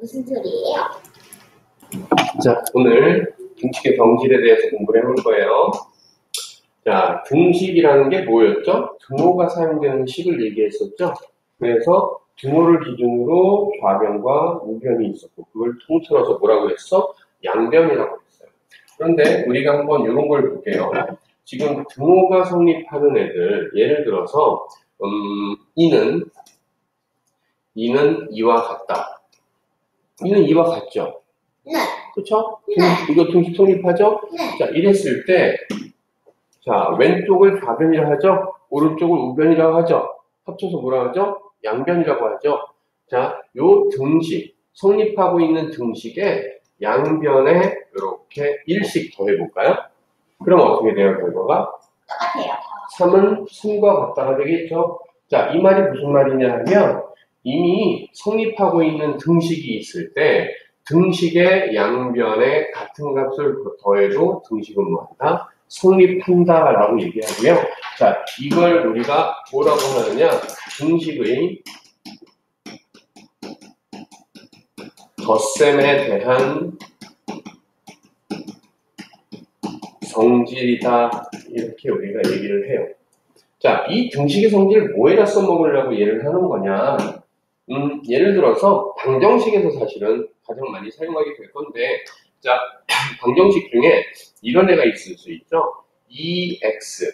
무슨 소리예요? 자, 오늘 등식의 성질에 대해서 공부를 해볼 거예요. 자, 등식이라는 게 뭐였죠? 등호가 사용되는 식을 얘기했었죠? 그래서 등호를 기준으로 좌변과 우변이 있었고, 그걸 통틀어서 뭐라고 했어? 양변이라고 했어요. 그런데 우리가 한번 이런 걸 볼게요. 지금 등호가 성립하는 애들, 예를 들어서 이는 이와 같다. 이는 이와 같죠? 네. 그쵸? 네. 이거 등식 성립하죠? 네. 자, 이랬을 때, 자, 왼쪽을 좌변이라고 하죠? 오른쪽을 우변이라고 하죠? 합쳐서 뭐라고 하죠? 양변이라고 하죠? 자, 요 등식, 성립하고 있는 등식에 양변에 이렇게 1씩 더해볼까요? 그럼 어떻게 돼요, 결과가? 똑같아요. 3은 3과 같다가 되겠죠? 자, 이 말이 무슨 말이냐 하면, 이미 성립하고 있는 등식이 있을 때, 등식의 양변에 같은 값을 더해도 등식은 뭐한다? 성립한다라고 얘기하고요. 자, 이걸 우리가 뭐라고 하느냐? 등식의 덧셈에 대한 성질이다. 이렇게 우리가 얘기를 해요. 자, 이 등식의 성질을 뭐에다 써먹으려고 얘를 하는 거냐? 예를 들어서 방정식에서 사실은 가장 많이 사용하게 될 건데, 자, 방정식 중에 이런 애가 있을 수 있죠. EX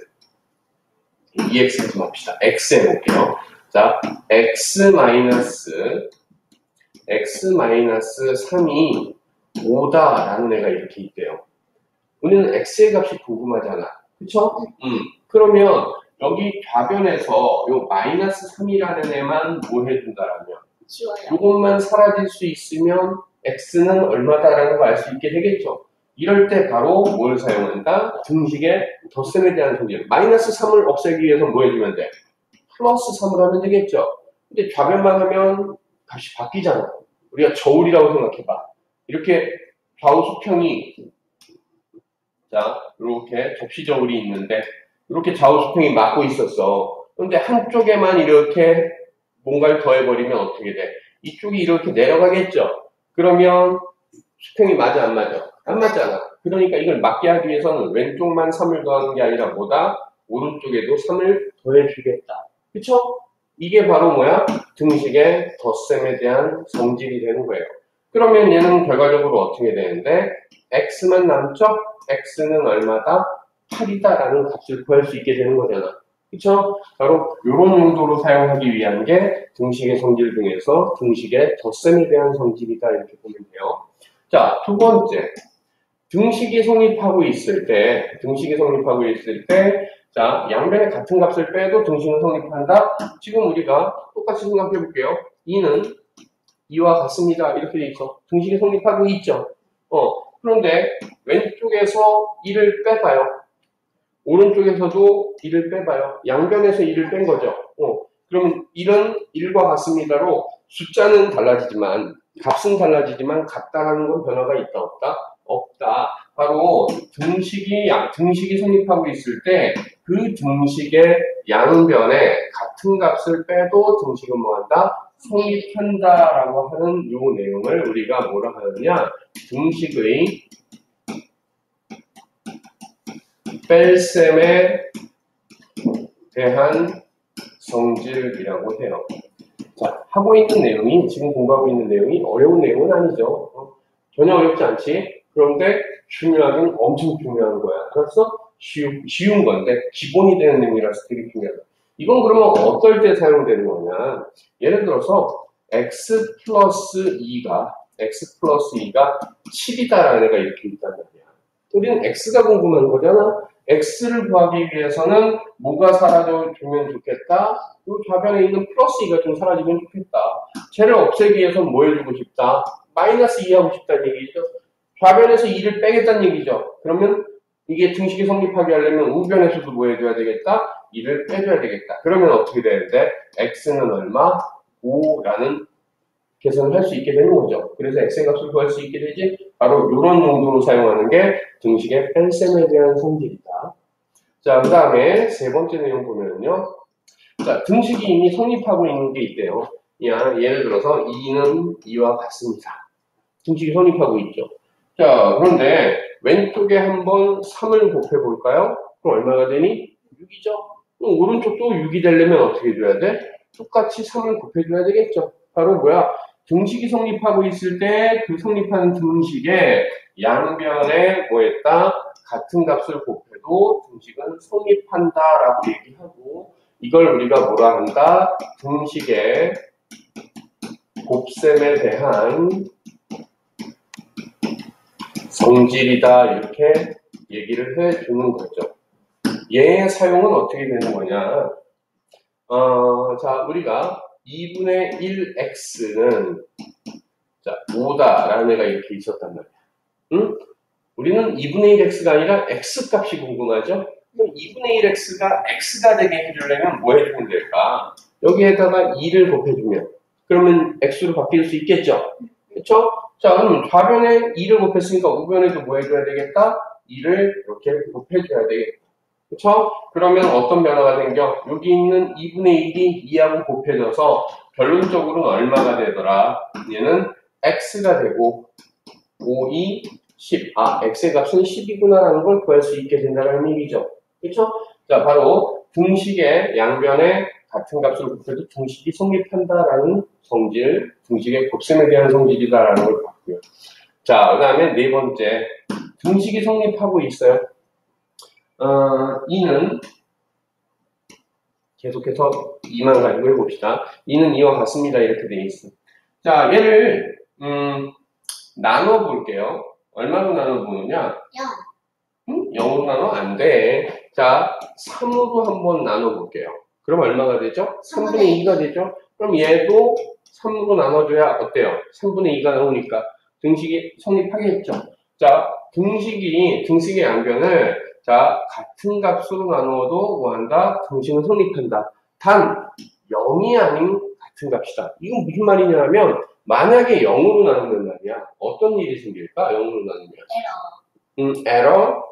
좀 합시다. X 해볼게요. 자, X-3이 5다라는 애가 이렇게 있대요. 우리는 X의 값이 궁금하잖아. 그쵸? 그러면 여기 좌변에서 요 -3이라는 애만 뭐 해준다라면 지워요. 이것만 사라질 수 있으면 X는 얼마다라는 거 알 수 있게 되겠죠. 이럴 때 바로 뭘 사용한다? 등식의 덧셈에 대한 성질. -3을 없애기 위해서 뭐 해주면 돼? +3을 하면 되겠죠. 근데 좌변만 하면 값이 바뀌잖아. 우리가 저울이라고 생각해봐. 이렇게 좌우 수평이, 자, 이렇게 접시 저울이 있는데 이렇게 좌우 수평이 맞고 있었어. 그런데 한쪽에만 이렇게 뭔가를 더해버리면 어떻게 돼? 이쪽이 이렇게 내려가겠죠? 그러면 수평이 맞아, 안 맞아? 안 맞잖아. 그러니까 이걸 맞게 하기 위해서는 왼쪽만 3을 더하는 게 아니라 뭐다? 오른쪽에도 3을 더해주겠다. 그쵸? 이게 바로 뭐야? 등식의 덧셈에 대한 성질이 되는 거예요. 그러면 얘는 결과적으로 어떻게 되는데? X만 남죠? X는 얼마다? 8이다라는 값을 구할 수 있게 되는 거잖아. 그쵸? 바로 이런 용도로 사용하기 위한 게 등식의 성질 중에서 등식의 덧셈에 대한 성질이다 이렇게 보면 돼요. 자, 두 번째. 등식이 성립하고 있을 때, 자, 양변에 같은 값을 빼도 등식은 성립한다? 지금 우리가 똑같이 생각해 볼게요. 2는 2와 같습니다. 이렇게 돼 있어. 등식이 성립하고 있죠. 그런데 왼쪽에서 2를 빼봐요. 오른쪽에서도 2를 빼봐요. 양변에서 2를 뺀 거죠. 그러면 1은 1과 같습니다로 숫자는 달라지지만 값은 달라지지만 같다라는 건 변화가 있다 없다? 없다. 바로 등식이 성립하고 있을 때 그 등식의 양변에 같은 값을 빼도 등식은 뭐한다? 성립한다라고 하는 이 내용을 우리가 뭐라 하느냐? 등식의 뺄셈에 대한 성질이라고 해요. 자, 지금 공부하고 있는 내용이 어려운 내용은 아니죠. 전혀 어렵지 않지? 그런데 중요하긴 엄청 중요한 거야. 그래서 쉬운 건데 기본이 되는 내용이라서 되게 중요하다. 이건 그러면 어떨 때 사용되는 거냐? 예를 들어서 x 플러스 2가 7이다라는 애가 이렇게 있단 말이야. 우리는 x가 궁금한 거잖아. x를 구하기 위해서는 뭐가 사라져주면 좋겠다? 이 좌변에 있는 플러스 2가 좀 사라지면 좋겠다. 쟤를 없애기 위해서 뭐 해주고 싶다? -2 하고 싶다는 얘기죠. 좌변에서 2를 빼겠다는 얘기죠. 그러면 이게 등식이 성립하게 하려면 우변에서도 뭐 해줘야 되겠다? 2를 빼줘야 되겠다. 그러면 어떻게 되는데? x는 얼마? 5라는 계산을 할 수 있게 되는 거죠. 그래서 x의 값을 구할 수 있게 되지. 바로 이런 용도로 사용하는 게 등식의 뺄셈에 대한 성질이다. 자, 그 다음에 세 번째 내용 보면요. 자, 등식이 이미 성립하고 있는 게 있대요. 예를 들어서 2는 2와 같습니다. 등식이 성립하고 있죠. 자, 그런데 왼쪽에 한번 3을 곱해볼까요? 그럼 얼마가 되니? 6이죠. 오른쪽도 6이 되려면 어떻게 해줘야 돼? 똑같이 3을 곱해줘야 되겠죠. 바로 뭐야? 등식이 성립하고 있을 때 그 성립하는 등식의 양변에 뭐 했다? 같은 값을 곱해도 등식은 성립한다라고 얘기하고, 이걸 우리가 뭐라 한다? 등식의 곱셈에 대한 성질이다, 이렇게 얘기를 해주는 거죠. 얘의 사용은 어떻게 되는 거냐? 자, 우리가 2분의 1x는 자, 5다라는 애가 이렇게 있었단 말이야. 응? 우리는 2분의 1x가 아니라 x값이 궁금하죠? 그럼 2분의 1x가 x가 되게 해주려면 뭐 해주면 될까? 여기에다가 2를 곱해주면 그러면 x로 바뀔 수 있겠죠? 그렇죠? 자, 그럼 좌변에 2를 곱했으니까 우변에도 뭐 해줘야 되겠다? 2를 이렇게 곱해줘야 되겠다. 그쵸? 그러면 어떤 변화가 생겨? 여기 있는 2분의 1이 2하고 곱해져서 결론적으로는 얼마가 되더라? 얘는 x가 되고 5, 2, 10. x의 값은 10이구나라는 걸 구할 수 있게 된다는 얘기죠. 그쵸? 자, 바로 등식의 양변에 같은 값을 곱해도 등식이 성립한다라는 성질, 등식의 곱셈에 대한 성질이다라는 걸 봤고요. 자, 그 다음에 네 번째, 등식이 성립하고 있어요. 2는 계속해서 2만 가지고 해봅시다. 2는 2와 같습니다. 이렇게 돼 있어. 자, 얘를 나눠볼게요. 얼마로 나눠보느냐? 0으로 나눠? 안 돼. 자, 3으로 한번 나눠볼게요. 그럼 얼마가 되죠? 3분의 2가 되죠? 그럼 얘도 3으로 나눠줘야 어때요? 3분의 2가 나오니까 등식이 성립하겠죠? 자, 등식의 양변을 자, 같은 값으로 나누어도 뭐한다? 등식은 성립한다. 단 0이 아닌 같은 값이다. 이건 무슨 말이냐면 만약에 0으로 나누는 말이야. 어떤 일이 생길까? 0으로 나누면 에러.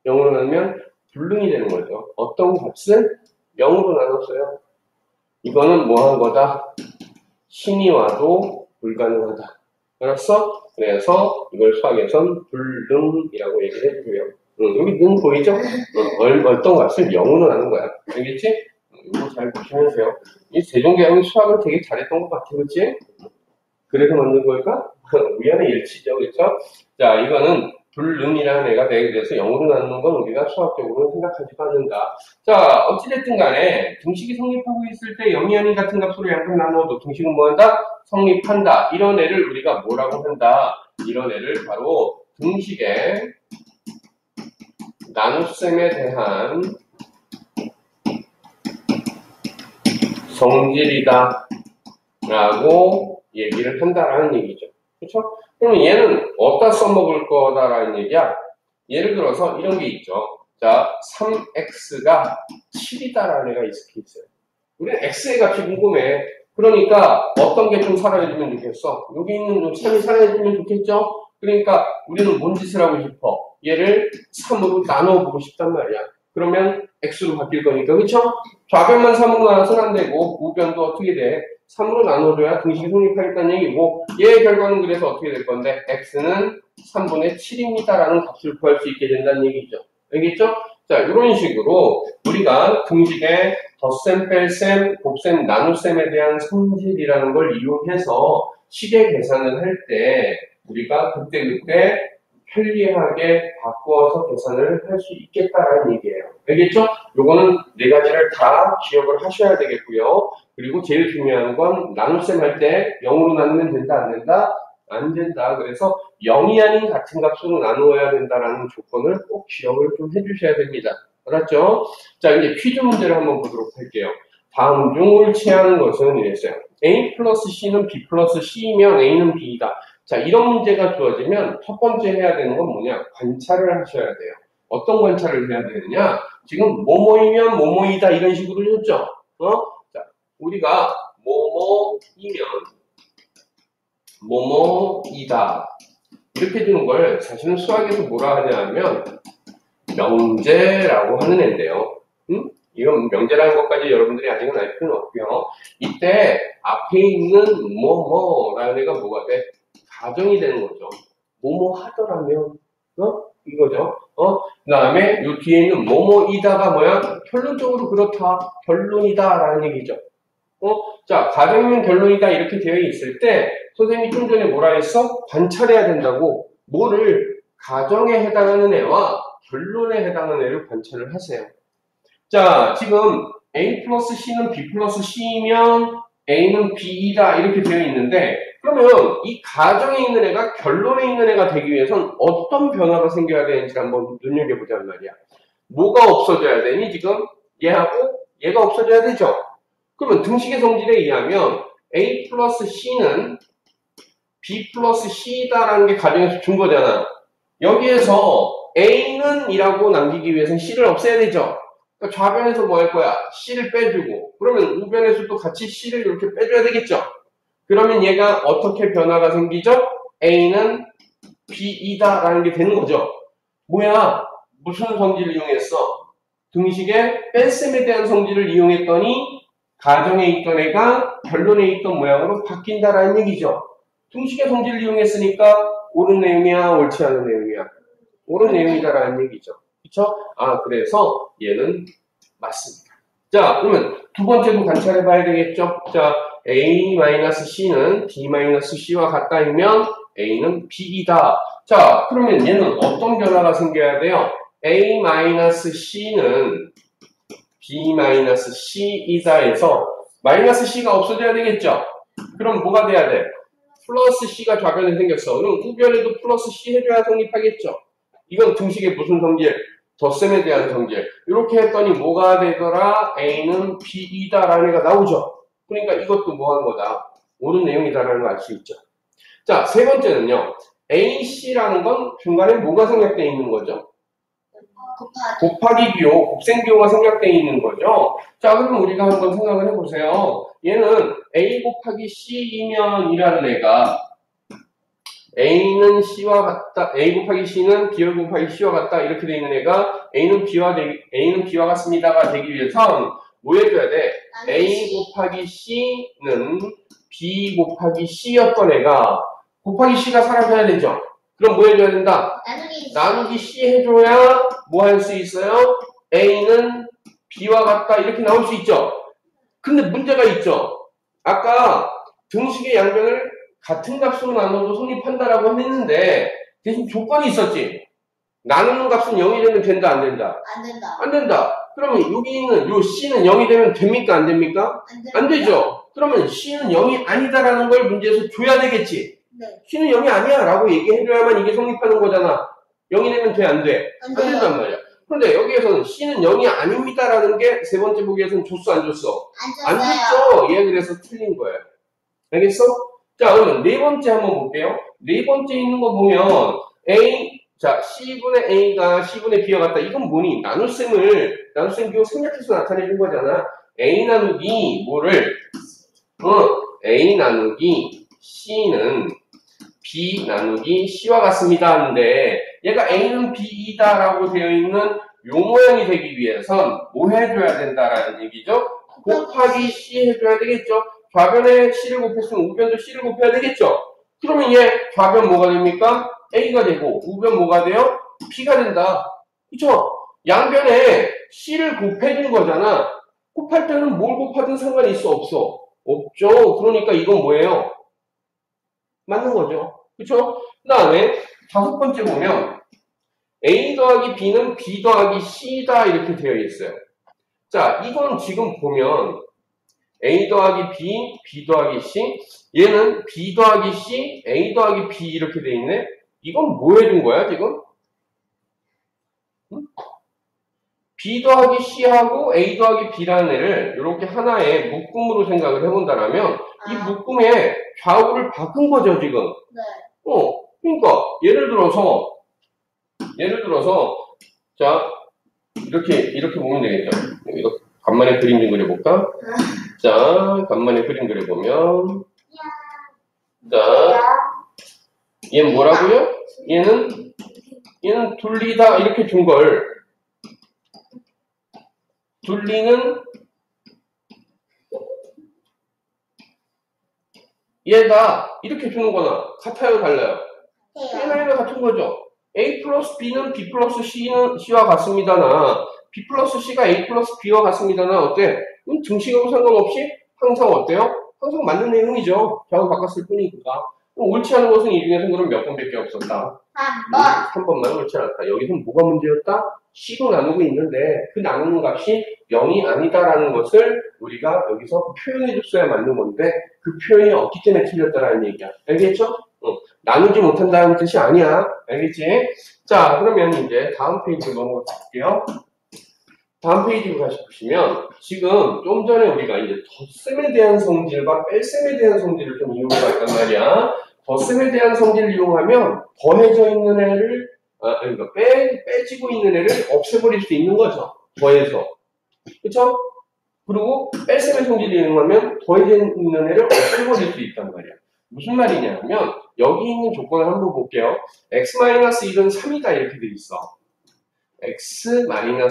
0으로 나누면 불능이 되는 거죠. 어떤 값을 0으로 나눴어요. 이거는 뭐 한 거다? 신이 와도 불가능하다. 알았어? 그래서 이걸 수학에선 불능이라고 얘기를 해주고요. 여기 능 보이죠? 어떤 값을 0으로 나눈 거야. 알겠지? 이거 잘 보시면 돼요. 이 세종대왕이 수학을 되게 잘했던 것 같아, 그치? 그래서 만든 걸까? 우연의 일치죠, 그쵸? 자, 이거는 불능이라는 애가 되게 돼서 0으로 나누는 건 우리가 수학적으로 생각하지도 않는다. 자, 어찌됐든 간에 등식이 성립하고 있을 때 0이 아닌 같은 값으로 양변 나누어도 등식은 뭐한다? 성립한다. 이런 애를 우리가 뭐라고 한다? 이런 애를 바로 등식의 나눗셈에 대한 성질이다 라고 얘기를 한다라는 얘기죠. 그렇죠? 그럼 얘는 어디다 써먹을 거다라는 얘기야? 예를 들어서 이런 게 있죠. 자, 3x가 7이다라는 애가 있어요. 우리는 x의 값이 궁금해. 그러니까 어떤 게 좀 살아있으면 좋겠어? 여기 있는 3이 살아있으면 좋겠죠? 그러니까 우리는 뭔 짓을 하고 싶어? 얘를 3으로 나눠보고 싶단 말이야. 그러면 x로 바뀔 거니까, 그쵸? 좌변만 3으로 나눠서는 안 되고 우변도 어떻게 돼? 3으로 나눠줘야 등식이 성립하겠다는 얘기고, 얘의 결과는 그래서 어떻게 될 건데 x는 3분의 7입니다라는 값을 구할 수 있게 된다는 얘기죠. 알겠죠? 자, 이런 식으로 우리가 등식의 덧셈, 뺄셈, 곱셈, 나눗셈에 대한 성질이라는 걸 이용해서 식의 계산을 할 때 우리가 그때그때 편리하게 바꾸어서 계산을 할 수 있겠다라는 얘기예요. 알겠죠? 요거는 네 가지를 다 기억을 하셔야 되겠고요. 그리고 제일 중요한 건 나눗셈 할 때 0으로 나누면 된다, 안 된다? 안 된다. 그래서 0이 아닌 같은 값으로 나누어야 된다라는 조건을 꼭 기억을 좀 해주셔야 됩니다. 알았죠? 자, 이제 퀴즈 문제를 한번 보도록 할게요. 다음 중 옳지않은 것은 이랬어요. A 플러스 C는 B 플러스 C이면 A는 B이다. 자, 이런 문제가 주어지면 첫 번째 해야 되는 건 뭐냐? 관찰을 하셔야 돼요. 어떤 관찰을 해야 되느냐? 지금 뭐뭐이면 뭐뭐이다 이런 식으로 줬죠? 자, 우리가 뭐뭐이면 뭐뭐이다 이렇게 주는 걸 사실은 수학에서 뭐라 하냐 하면 명제라고 하는 애인데요. 이건 명제라는 것까지 여러분들이 아직은 알 필요는 없고요. 이때 앞에 있는 뭐뭐라는 애가 뭐가 돼? 가정이 되는 거죠. 뭐뭐 하더라면, 이거죠. 그 다음에 요 뒤에 있는 뭐뭐이다가 뭐야? 결론적으로 그렇다. 결론이다라는 얘기죠. 자, 가정이면 결론이다 이렇게 되어 있을 때 선생님이 좀 전에 뭐라 했어? 관찰해야 된다고. 뭐를? 가정에 해당하는 애와 결론에 해당하는 애를 관찰을 하세요. 자, 지금 A 플러스 C는 B 플러스 C이면 A는 B이다 이렇게 되어 있는데 그러면 이 가정에 있는 애가 결론에 있는 애가 되기 위해선 어떤 변화가 생겨야 되는지 한번 눈여겨보자는 말이야. 뭐가 없어져야 되니 지금? 얘하고 얘가 없어져야 되죠. 그러면 등식의 성질에 의하면 A 플러스 C는 B 플러스 C다라는 게 가정에서 준 거잖아. 여기에서 A는 이라고 남기기 위해서는 C를 없애야 되죠. 그러니까 좌변에서 뭐 할 거야? C를 빼주고 그러면 우변에서도 같이 C를 이렇게 빼줘야 되겠죠. 그러면 얘가 어떻게 변화가 생기죠? A는 B이다 라는 게 되는 거죠. 뭐야? 무슨 성질을 이용했어? 등식의 뺄셈에 대한 성질을 이용했더니 가정에 있던 애가 결론에 있던 모양으로 바뀐다라는 얘기죠. 등식의 성질을 이용했으니까 옳은 내용이야, 옳지 않은 내용이야? 옳은 내용이다라는 얘기죠. 그쵸? 그래서 얘는 맞습니다. 자, 그러면 두 번째도 관찰해 봐야 되겠죠? 자, A-C는 B-C와 같다면 A는 B이다. 자, 그러면 얘는 어떤 변화가 생겨야 돼요? A-C는 B-C이다에서 마이너스 C가 없어져야 되겠죠? 그럼 뭐가 돼야 돼? 플러스 C가 좌변에 생겼어. 그럼 우변에도 플러스 C 해줘야 성립하겠죠? 이건 등식의 무슨 성질? 덧셈에 대한 성질. 이렇게 했더니 뭐가 되더라? A는 B이다라는 애가 나오죠? 그러니까 이것도 뭐 한 거다? 옳은 내용이다라는 걸 알 수 있죠. 자, 세 번째는요. AC라는 건 중간에 뭐가 생략되어 있는 거죠? 곱하기 비호, 곱셈비호가 생략되어 있는 거죠. 자, 그럼 우리가 한번 생각을 해보세요. 얘는 A 곱하기 C이면 이라는 애가 A는 C와 같다, A 곱하기 C는 B 곱하기 C와 같다 이렇게 되어 있는 애가 A는 B와 같습니다가 되기 위해선 뭐 해줘야 돼? A 곱하기 C는 B 곱하기 C였던 애가 곱하기 C가 사라져야 되죠. 그럼 뭐 해줘야 된다? 나누기 C 해줘야 뭐 할 수 있어요? A는 B와 같다 이렇게 나올 수 있죠. 근데 문제가 있죠. 아까 등식의 양변을 같은 값으로 나눠도 성립한다라고 했는데 대신 조건이 있었지. 나누는 값은 0이 되면 된다 안 된다? 안 된다. 안 된다. 그러면 여기 있는 요 C는 0이 되면 됩니까 안 됩니까? 안 되죠. 그러면 C는 0이 아니다라는 걸 문제에서 줘야 되겠지. 네. C는 0이 아니야 라고 얘기해줘야만 이게 성립하는 거잖아. 0이 되면 돼 안 돼? 안 된단 말이야. 그런데 여기에서는 C는 0이 아닙니다라는 게 세 번째 보기에서는 줬어 안 줬어? 안 줬죠. 얘 그래서 틀린 거예요. 알겠어? 자, 그러면 네 번째 한번 볼게요. 네 번째 있는 거 보면 자, C분의 A가 C분의 B와 같다. 이건 뭐니? 나눗셈 비호 생략해서 나타내준 거잖아. A 나누기 뭐를? A 나누기 C는 B 나누기 C와 같습니다 하는데 얘가 A는 B이다라고 되어 있는 요 모양이 되기 위해선 뭐 해줘야 된다라는 얘기죠? 곱하기 C 해줘야 되겠죠? 좌변에 C를 곱했으면 우변도 C를 곱해야 되겠죠? 그러면 얘 좌변 뭐가 됩니까? A가 되고 우변 뭐가 돼요? B가 된다. 그쵸? 양변에 C를 곱해준 거잖아. 곱할 때는 뭘 곱하든 상관이 있어 없어? 없죠. 그러니까 이건 뭐예요? 맞는 거죠. 그쵸? 그 다음에 다섯 번째 보면 A 더하기 B는 B 더하기 C다 이렇게 되어 있어요. 자, 이건 지금 보면 A 더하기 B, B 더하기 C 얘는 B 더하기 C, A 더하기 B 이렇게 되어 있네. 이건 뭐 해준 거야 지금? B 더하기 C하고 A 더하기 B라는 애를 이렇게 하나의 묶음으로 생각을 해본다면 이 묶음의 좌우를 바꾼 거죠 지금. 네. 그러니까 예를 들어서 자 이렇게 보면 되겠죠. 이거 간만에 그림 좀 그려볼까? 자, 간만에 그림 그려보면 자, 얘는 뭐라고요? 얘는 돌리다 이렇게 준 걸 둘리는 얘가 이렇게 주는 거나 같아요, 달라요? 얘가 같은 거죠. A 플러스 B는 B 플러스 C와 같습니다나 B 플러스 C가 A 플러스 B와 같습니다나 어때? 등식하고 상관없이 항상 어때요? 항상 맞는 내용이죠. 좌우 바꿨을 뿐이니까. 옳지 않은 것은 이 중에서 그럼 몇 번밖에 없었다? 3번. 3번만 옳지 않았다. 여기서 뭐가 문제였다? C로 나누고 있는데 그 나누는 값이 0이 아니다라는 것을 우리가 여기서 표현해줬어야 맞는 건데 그 표현이 없기 때문에 틀렸다라는 얘기야. 알겠죠? 나누지 못한다는 뜻이 아니야. 알겠지? 자, 그러면 이제 다음 페이지로 넘어가 볼게요. 다음 페이지로 다시 보시면 지금 좀 전에 우리가 이제 덧셈에 대한 성질과 뺄셈에 대한 성질을 좀 이용해 봤단 말이야. 덧셈에 대한 성질을 이용하면 더해져 있는 애를 그러니까 빼지고 있는 애를 없애버릴 수 있는 거죠. 더해서. 그쵸? 그리고 뺄셈의 성질을 이용하면 더해져 있는 애를 없애버릴 수 있단 말이야. 무슨 말이냐면 여기 있는 조건을 한번 볼게요. x-1은 3이다 이렇게 돼 있어. x-1은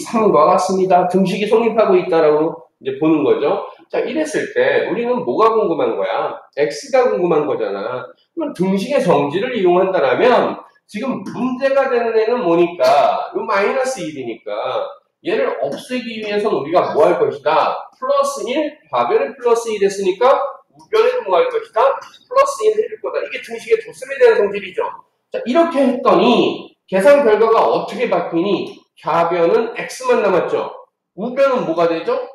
3과 같습니다. 등식이 성립하고 있다라고 이제 보는 거죠. 자, 이랬을 때 우리는 뭐가 궁금한 거야? x가 궁금한 거잖아. 그럼 등식의 성질을 이용한다면 지금 문제가 되는 애는 뭐니까? 요 마이너스 1이니까 얘를 없애기 위해서는 우리가 뭐 할 것이다? 플러스 1, 좌변에 플러스 1 했으니까 우변에도 뭐 할 것이다? 플러스 1 해줄 거다. 이게 등식의 덧셈에 대한 성질이죠. 자, 이렇게 했더니 계산 결과가 어떻게 바뀌니? 좌변은 x만 남았죠. 우변은 뭐가 되죠?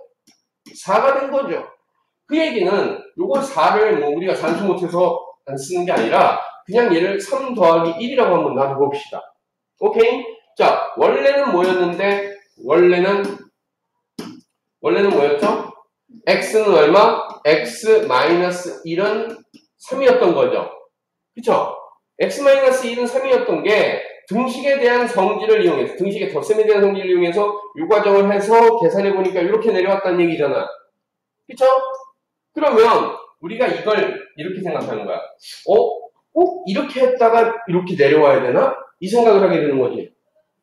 4가 된 거죠. 그 얘기는 요걸 4를 뭐 우리가 산수 못해서 안 쓰는 게 아니라 그냥 얘를 3 더하기 1이라고 한번 놔둬봅시다. 오케이? 자, 원래는 뭐였는데 원래는 뭐였죠? x는 얼마? x-1은 3이었던 거죠. 그쵸? x-1은 3이었던 게 등식에 대한 성질을 이용해서 등식의 덧셈에 대한 성질을 이용해서 이 과정을 해서 계산해 보니까 이렇게 내려왔다는 얘기잖아. 그쵸? 그러면 우리가 이걸 이렇게 생각하는 거야. 꼭 이렇게 했다가 이렇게 내려와야 되나? 이 생각을 하게 되는 거지.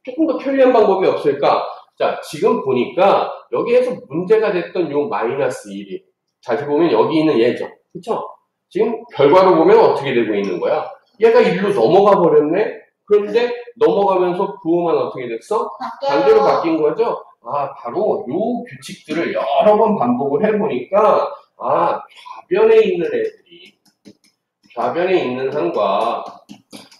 조금 더 편리한 방법이 없을까? 자, 지금 보니까 여기에서 문제가 됐던 요 마이너스 1이 다시 보면 여기 있는 얘죠. 그쵸? 지금 결과로 보면 어떻게 되고 있는 거야? 얘가 1로 넘어가 버렸네? 그런데 넘어가면서 부호만 어떻게 됐어? 반대로 바뀐 거죠? 아, 바로 요 규칙들을 여러 번 반복을 해보니까 좌변에 있는 애들이 좌변에 있는 항과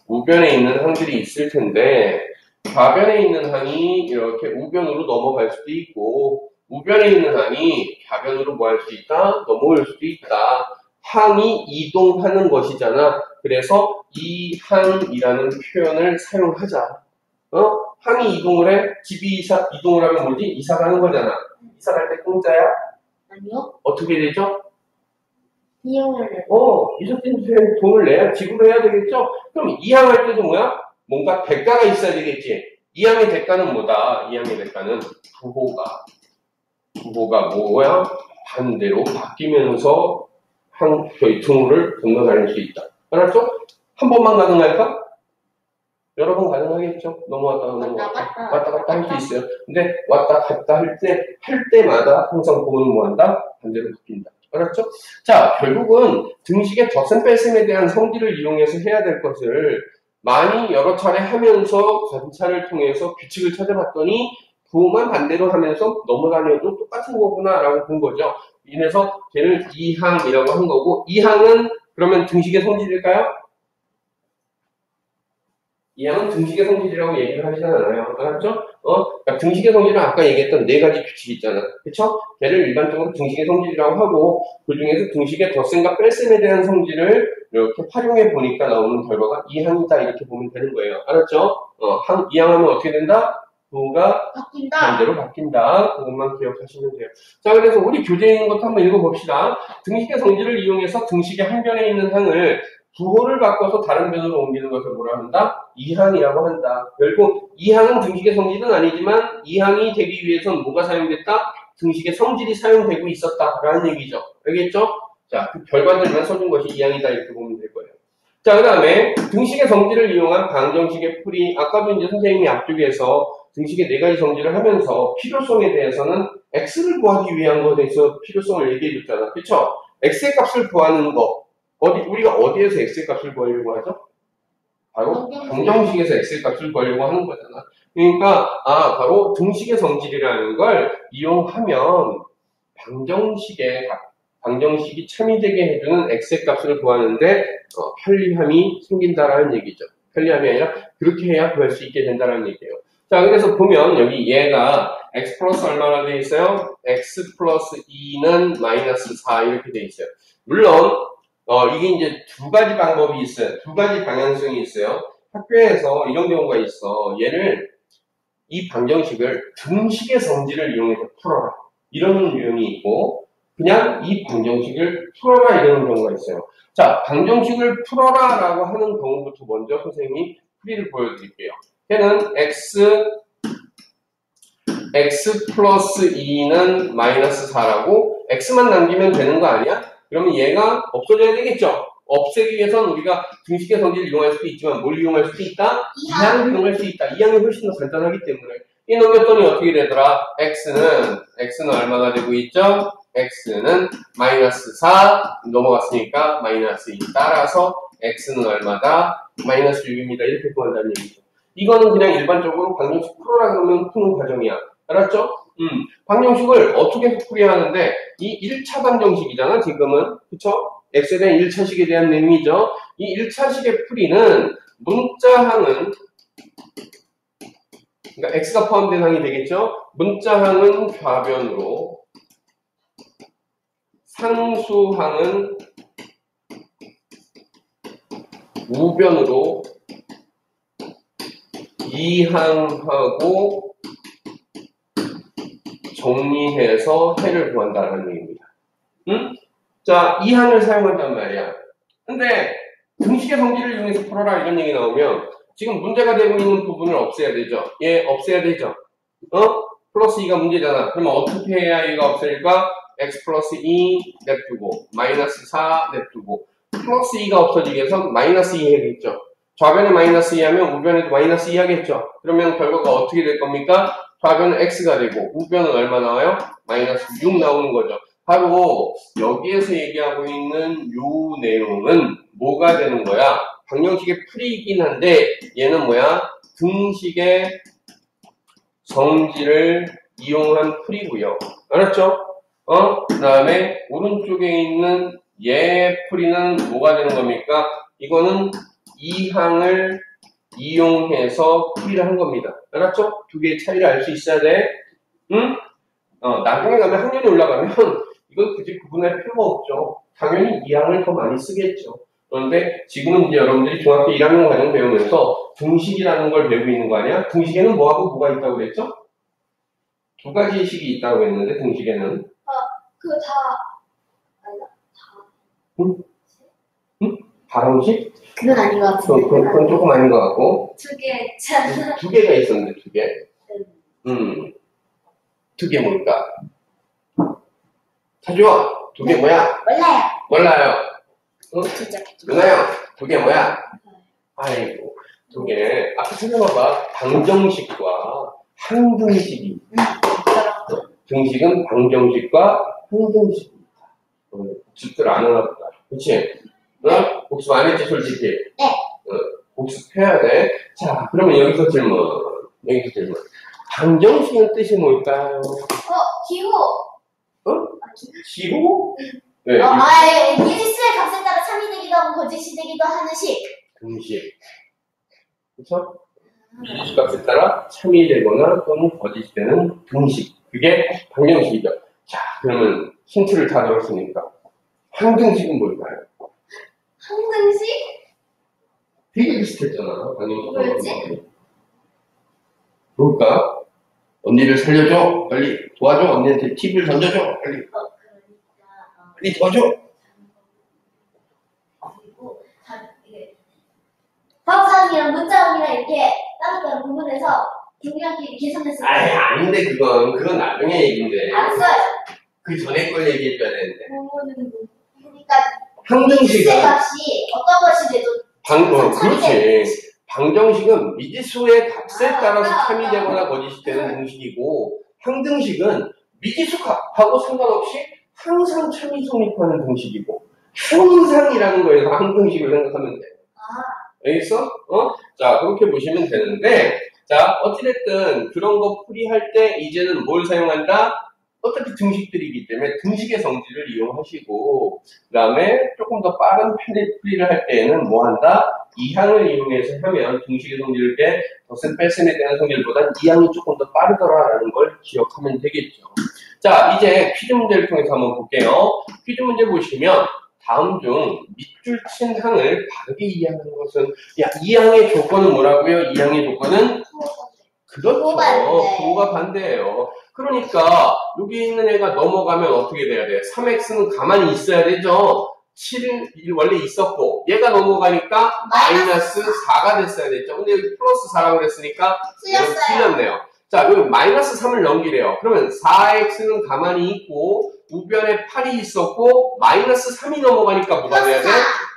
우변에 있는 항들이 있을 텐데 좌변에 있는 항이 이렇게 우변으로 넘어갈 수도 있고 우변에 있는 항이 좌변으로 뭐 할 수 있다? 넘어올 수도 있다. 항이 이동하는 것이잖아. 그래서 이 항이라는 표현을 사용하자. 항이 이동을 해? 집이 이동을 하면 뭐지? 이사 가는 거잖아. 이사 갈 때 공짜야? 아니요. 어떻게 되죠? 비용을 이삿짐 돈을 내야 지불해야 되겠죠? 그럼 이 항할 때도 뭐야? 뭔가 대가가 있어야 되겠지. 이 항의 대가는 뭐다? 이 항의 대가는 부호가 뭐야? 반대로 바뀌면서 저희 등호를 건너다닐 수 있다. 알았죠? 한 번만 가능할까? 여러 번 가능하겠죠? 넘어왔다 왔다 갔다 할 수 있어요. 근데 왔다 갔다 할 때마다 항상 부호는 뭐한다? 반대로 바뀐다. 알았죠? 자, 결국은 등식의 덧셈 뺄셈에 대한 성질을 이용해서 해야 될 것을 많이 여러 차례 하면서 관찰을 통해서 규칙을 찾아봤더니 부호만 반대로 하면서 넘어다녀도 똑같은 거구나 라고 본 거죠. 이래서 걔를 이항이라고 한 거고 이항은 그러면 등식의 성질일까요? 이항은 등식의 성질이라고 얘기를 하시진 않아요. 알았죠? 그러니까 등식의 성질은 아까 얘기했던 4가지 규칙이 있잖아. 그쵸? 걔를 일반적으로 등식의 성질이라고 하고 그 중에서 등식의 덧셈과 뺄셈에 대한 성질을 이렇게 활용해 보니까 나오는 결과가 이항이다 이렇게 보면 되는 거예요. 알았죠? 이항하면 어떻게 된다? 부호가 반대로 바뀐다. 그것만 기억하시면 돼요. 자, 그래서 우리 교재에 있는 것도 한번 읽어봅시다. 등식의 성질을 이용해서 등식의 한 변에 있는 항을 부호를 바꿔서 다른 변으로 옮기는 것을 뭐라 한다? 이항이라고 한다. 결국 이항은 등식의 성질은 아니지만 이항이 되기 위해서는 뭐가 사용됐다? 등식의 성질이 사용되고 있었다라는 얘기죠. 알겠죠? 자, 그 결과들만 써준 것이 이항이다 이렇게 보면 될 거예요. 자, 그 다음에 등식의 성질을 이용한 방정식의 풀이 아까도 이제 선생님이 앞쪽에서 등식의 네 가지 성질을 하면서 필요성에 대해서는 x를 구하기 위한 것에 대해서 필요성을 얘기해 줬잖아. 그쵸? x의 값을 구하는 거. 우리가 어디에서 x의 값을 구하려고 하죠? 바로 방정식에서 x의 값을 구하려고 하는 거잖아. 그러니까 바로 등식의 성질이라는 걸 이용하면 방정식이 참이되게 해주는 x의 값을 구하는데 편리함이 생긴다라는 얘기죠. 편리함이 아니라 그렇게 해야 구할 수 있게 된다는 얘기예요. 자, 그래서 보면 여기 얘가 x 플러스 얼마나 돼 있어요? x 플러스 2는 마이너스 4 이렇게 돼 있어요. 물론 이게 이제 두 가지 방법이 있어요. 두 가지 방향성이 있어요. 학교에서 이런 경우가 있어. 이 방정식을 등식의 성질을 이용해서 풀어라. 이런 유형이 있고, 그냥 이 방정식을 풀어라 이러는 경우가 있어요. 자, 방정식을 풀어라 라고 하는 경우부터 먼저 선생님이 풀이를 보여드릴게요. 걔는 x 플러스 2는 마이너스 4라고 x만 남기면 되는 거 아니야? 그러면 얘가 없어져야 되겠죠? 없애기 위해서는 우리가 등식의 성질을 이용할 수도 있지만 뭘 이용할 수도 있다? 이항을 이용할 수 있다. 이항이 훨씬 더 간단하기 때문에. 이 넘겼더니 어떻게 되더라? x는 얼마가 되고 있죠? x는 마이너스 4 넘어갔으니까 마이너스 2 따라서 x는 얼마다? 마이너스 6입니다. 이렇게 구한다는 얘기죠. 이거는 그냥 일반적으로 방정식 풀어라 그러면 푸는 과정이야. 알았죠? 방정식을 어떻게 풀이해야 하는데 이 1차 방정식이잖아 지금은. 그쵸? x에 대한 1차식에 대한 내용이죠. 이 1차식의 풀이는 문자항은 그러니까 x가 포함된 항이 되겠죠? 문자항은 좌변으로 상수항은 우변으로 이항하고 정리해서 해를 구한다는 얘기입니다. 자, 이항을 사용한단 말이야. 근데 등식의 성질을 이용해서 풀어라 이런 얘기 나오면 지금 문제가 되고 있는 부분을 없애야 되죠. 얘 없애야 되죠. 플러스 2가 문제잖아. 그러면 어떻게 해야 얘가 없어질까? x 플러스 2 냅두고 마이너스 4 냅두고 플러스 2가 없어지기 위해서 마이너스 2 해야겠죠. 좌변에 마이너스 2 하면 우변에도 마이너스 2 하겠죠. 그러면 결과가 어떻게 될 겁니까? 좌변은 x가 되고 우변은 얼마 나와요? 마이너스 6 나오는 거죠. 바로 여기에서 얘기하고 있는 요 내용은 뭐가 되는 거야? 방정식의 풀이이긴 한데 얘는 뭐야? 등식의 성질을 이용한 풀이고요. 알았죠? 그 다음에 오른쪽에 있는 얘 풀이는 뭐가 되는 겁니까? 이거는 이항을 이용해서 풀이를 한 겁니다. 알았죠? 두 개의 차이를 알 수 있어야 돼. 응? 나중에 가면 학년이 올라가면 이걸 굳이 구분할 필요가 없죠. 당연히 이항을 더 많이 쓰겠죠. 그런데 지금은 이제 여러분들이 중학교 1학년 과정 배우면서 등식이라는 걸 배우고 있는 거 아니야? 등식에는 뭐하고 뭐가 있다고 그랬죠? 두 가지 식이 있다고 했는데 등식에는 다항식? 그건 아닌 것 같은데. 그건 조금 아닌 것 같고. 두 개. 두 개가 있었는데, 두 개. 두 개 뭘까? 사주아, 두 개 뭐야? 몰라요. 누나요, 두 개 뭐야? 아이고, 두 개. 앞에 생각해봐. 방정식과 항등식이. 등식은 방정식과 항등식입니다. 복습들 안 하나 보다. 그치? 복습 안 했지, 솔직히? 네. 복습해야 돼. 자, 그러면 여기서 질문. 방정식은 뜻이 뭘까요? 기호. 기호? 네. 일수의 값에 따라 참이 되기도 하고 거짓이 되기도 하는 식. 등식. 그쵸? 이 값에 따라 참이 되거나 또는 거짓이 되는 등식. 그게 방정식이죠. 자, 그러면 힌트를 다 들었으니까. 항등식은 뭘까요? 항등식? 되게 비슷했잖아. 방정식. 뭐였지? 뭘까? 언니를 살려줘. 빨리 도와줘. 언니한테 팁을 던져줘. 빨리. 빨리 도와줘. 그리고 방사항이랑 문자항이랑 이렇게 따로따로 구분해서 중요하게 계산했을 때. 아닌데 그건 나중에 얘기인데. 알았어요. 그 전에 걸 얘기해줘야 되는데. 그러니까 항등식은 값이 어떤 것이 돼도 그렇지. 방정식은 미지수의 값에 따라서 참이 되거나 아. 거짓이 되는 공식이고, 항등식은 미지수 값하고 상관없이 항상 참이 성립하는 공식이고, 항상이라는 거에서 항등식을 생각하면 돼. 알겠어? 자, 그렇게 보시면 되는데, 자, 어찌됐든 그런 거 풀이할 때 이제는 뭘 사용한다? 어차피 등식들이기 때문에 등식의 성질을 이용하시고, 그 다음에 조금 더 빠른 풀이를 할 때에는 뭐 한다? 이항을 이용해서 하면 등식의 성질을 때 덧셈 뺄셈에 대한 성질보다 이항이 조금 더 빠르더라라는 걸 기억하면 되겠죠. 자, 이제 퀴즈 문제를 통해서 한번 볼게요. 퀴즈 문제 보시면 다음 중 밑줄 친 항을 바르게 이해하는 것은, 야, 이 항의 조건은 뭐라고요? 이 항의 조건은? 그렇죠. 부호가 반대예요. 그러니까 여기 있는 애가 넘어가면 어떻게 돼야 돼? 3x는 가만히 있어야 되죠. 7은 원래 있었고 얘가 넘어가니까 마이너스 4가 됐어야 됐죠. 근데 여기 플러스 4라고 그랬으니까 얘는 틀렸네요. 자, 여기 마이너스 3을 넘기래요. 그러면 4x는 가만히 있고 우변에 8이 있었고 마이너스 3이 넘어가니까 뭐가 돼야 돼?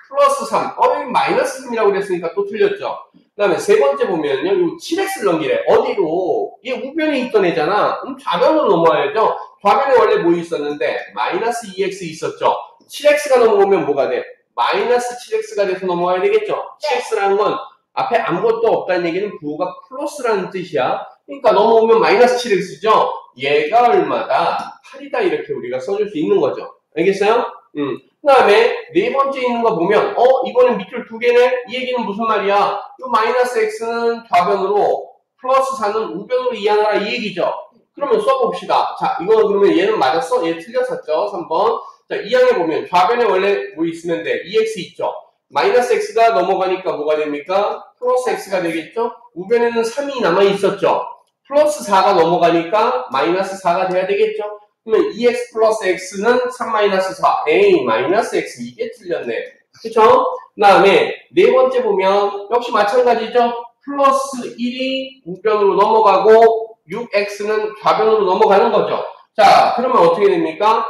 플러스 3. 여기 마이너스 3이라고 그랬으니까 또 틀렸죠. 그 다음에 세 번째 보면요. 이 7x를 넘기래. 어디로? 얘 우변에 있던 애잖아. 그럼 좌변으로 넘어와야죠. 좌변에 원래 뭐 있었는데? 마이너스 2x 있었죠. 7x가 넘어오면 뭐가 돼? 마이너스 7x가 돼서 넘어와야 되겠죠. 7x라는 건 앞에 아무것도 없다는 얘기는 부호가 플러스라는 뜻이야. 그러니까 넘어오면 마이너스 7x죠. 얘가 얼마다? 8이다 이렇게 우리가 써줄 수 있는 거죠. 알겠어요? 그 다음에 네 번째 있는 거 보면 이거는 밑줄 두 개네? 이 얘기는 무슨 말이야? 이 마이너스 x는 좌변으로 플러스 4는 우변으로 이해하라 이 얘기죠. 그러면 써봅시다. 자, 이거 그러면 얘는 맞았어? 얘 틀렸었죠? 3번. 자, 이 항에 보면 좌변에 원래 뭐 있으면 돼? 2x 있죠? 마이너스 x가 넘어가니까 뭐가 됩니까? 플러스 x가 되겠죠? 우변에는 3이 남아있었죠? 플러스 4가 넘어가니까 마이너스 4가 돼야 되겠죠? 그러면 2x 플러스 x는 3 마이너스 4, a 마이너스 x 이게 틀렸네. 그쵸? 그 다음에 네 번째 보면 역시 마찬가지죠? 플러스 1이 우변으로 넘어가고 6x는 좌변으로 넘어가는 거죠. 자, 그러면 어떻게 됩니까?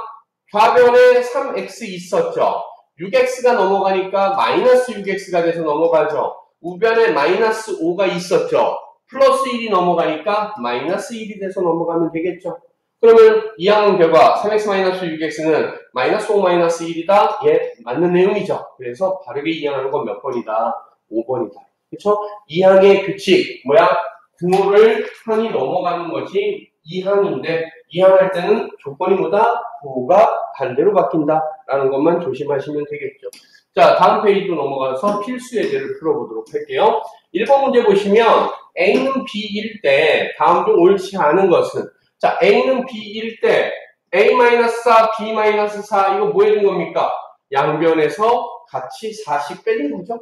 좌변에 3x 있었죠? 6x가 넘어가니까 마이너스 6x가 돼서 넘어가죠. 우변에 마이너스 5가 있었죠? 플러스 1이 넘어가니까 마이너스 1이 돼서 넘어가면 되겠죠. 그러면 이 항 결과 3x-6x는 마이너스 5 마이너스 1이다. 예, 맞는 내용이죠. 그래서 바르게 이항하는 건 몇 번이다? 5번이다. 그쵸? 이 항의 규칙, 뭐야? 부호를 항이 넘어가는 것이 이 항인데 이 항 할 때는 조건이 뭐다? 부호가 반대로 바뀐다. 라는 것만 조심하시면 되겠죠. 자, 다음 페이지로 넘어가서 필수 예제를 풀어보도록 할게요. 1번 문제 보시면 A는 B일 때 다음 중 옳지 않은 것은, 자, A는 B일 때 A-4, B-4 이거 뭐 해준 겁니까? 양변에서 같이 4씩 빼는 거죠.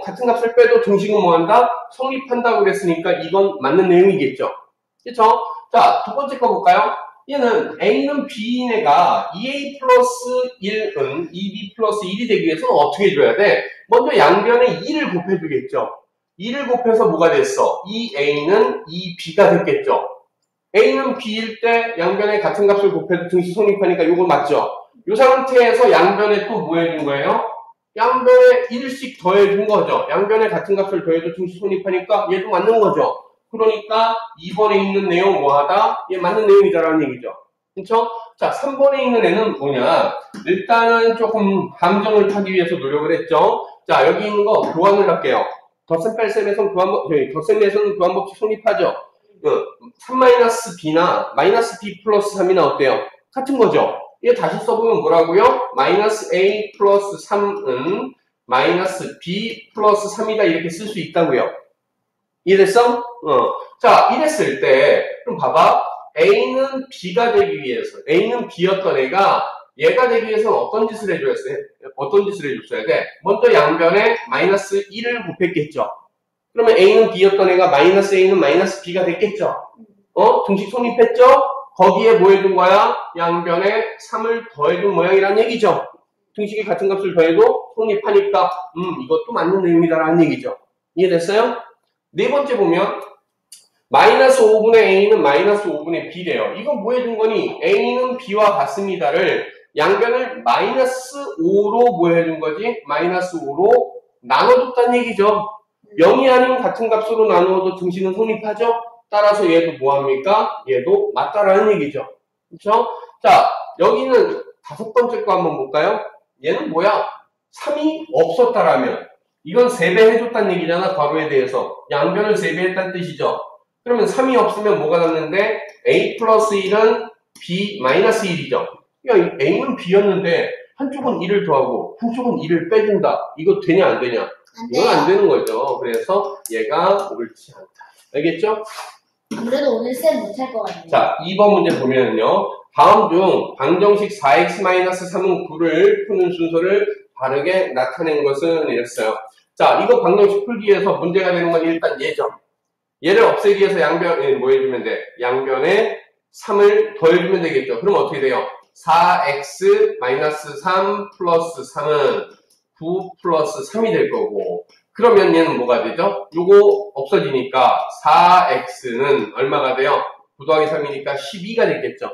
같은 값을 빼도 등식은 뭐 한다? 성립한다고 그랬으니까 이건 맞는 내용이겠죠. 그쵸? 자, 두 번째 거 볼까요? 얘는 A는 B인 애가 2A 플러스 1은 2B 플러스 1이 되기 위해서는 어떻게 해줘야 돼? 먼저 양변에 2를 곱해주겠죠. 2를 곱해서 뭐가 됐어? 2A는 2B가 됐겠죠. A는 B일 때 양변에 같은 값을 곱해도 등식 성립하니까 이거 맞죠? 이 상태에서 양변에 또 뭐 해준 거예요? 양변에 1씩 더해준 거죠. 양변에 같은 값을 더해도 등식 성립하니까 얘도 맞는 거죠. 그러니까 2번에 있는 내용 뭐하다? 얘 맞는 내용이다라는 얘기죠. 그쵸? 자, 3번에 있는 애는 뭐냐? 일단은 조금 감정을 타기 위해서 노력을 했죠. 자, 여기 있는 거 교환을 할게요. 덧셈 뺄셈에서는 덧셈에서는 교환법칙 성립하죠. 3-b나 마이너스 b 플러스 3이나 어때요? 같은 거죠. 얘 다시 써보면 뭐라고요? 마이너스 a 플러스 3은 마이너스 b 플러스 3이다 이렇게 쓸 수 있다고요. 이해됐어? 자, 이랬을 때 그럼 봐봐. A는 B가 되기 위해서, A는 B였던 애가 얘가 되기 위해서는 어떤 짓을 해줬어야 돼? 먼저 양변에 마이너스 1을 곱했겠죠. 그러면 A는 B였던 애가 마이너스 A는 마이너스 B가 됐겠죠. 등식 성립했죠? 거기에 뭐 해준 거야? 양변에 3을 더해준 모양이란 얘기죠. 등식이 같은 값을 더해도 성립하니까 이것도 맞는 내용이다라는 얘기죠. 이해됐어요? 네 번째 보면 마이너스 5분의 A는 마이너스 5분의 B래요. 이건 뭐 해준 거니? A는 B와 같습니다를 양변을 마이너스 5로 뭐 해준 거지? 마이너스 5로 나눠줬다는 얘기죠. 0이 아닌 같은 값으로 나누어도 등식은 성립하죠? 따라서 얘도 뭐합니까? 얘도 맞다라는 얘기죠. 그쵸? 자, 여기는 다섯 번째 거 한번 볼까요? 얘는 뭐야? 3이 없었다라면 이건 3배 해줬다는 얘기잖아. 괄호에 대해서. 양변을 3배 했다는 뜻이죠. 그러면 3이 없으면 뭐가 남는데 a 플러스 1은 b 마이너스 1이죠. 그러니까 a는 b였는데 한쪽은 1을 더하고 한쪽은 1을 빼준다. 이거 되냐 안 되냐? 안 이건 안 돼요. 되는 거죠. 그래서 얘가 옳지 않다. 알겠죠? 아무래도 오늘 쌤 못할 것 같네요. 자, 2번 문제 보면요. 다음 중 방정식 4x-3은 9를 푸는 순서를 바르게 나타낸 것은 이랬어요. 자, 이거 방정식 풀기 위해서 문제가 되는 건 일단 얘죠. 얘를 없애기 위해서 양변에 뭐 해주면 돼? 양변에 3을 더해주면 되겠죠. 그럼 어떻게 돼요? 4x-3 플러스 3은 9 플러스 3이 될 거고, 그러면 얘는 뭐가 되죠? 요거 없어지니까 4x는 얼마가 돼요? 9 더하기 3이니까 12가 되겠죠.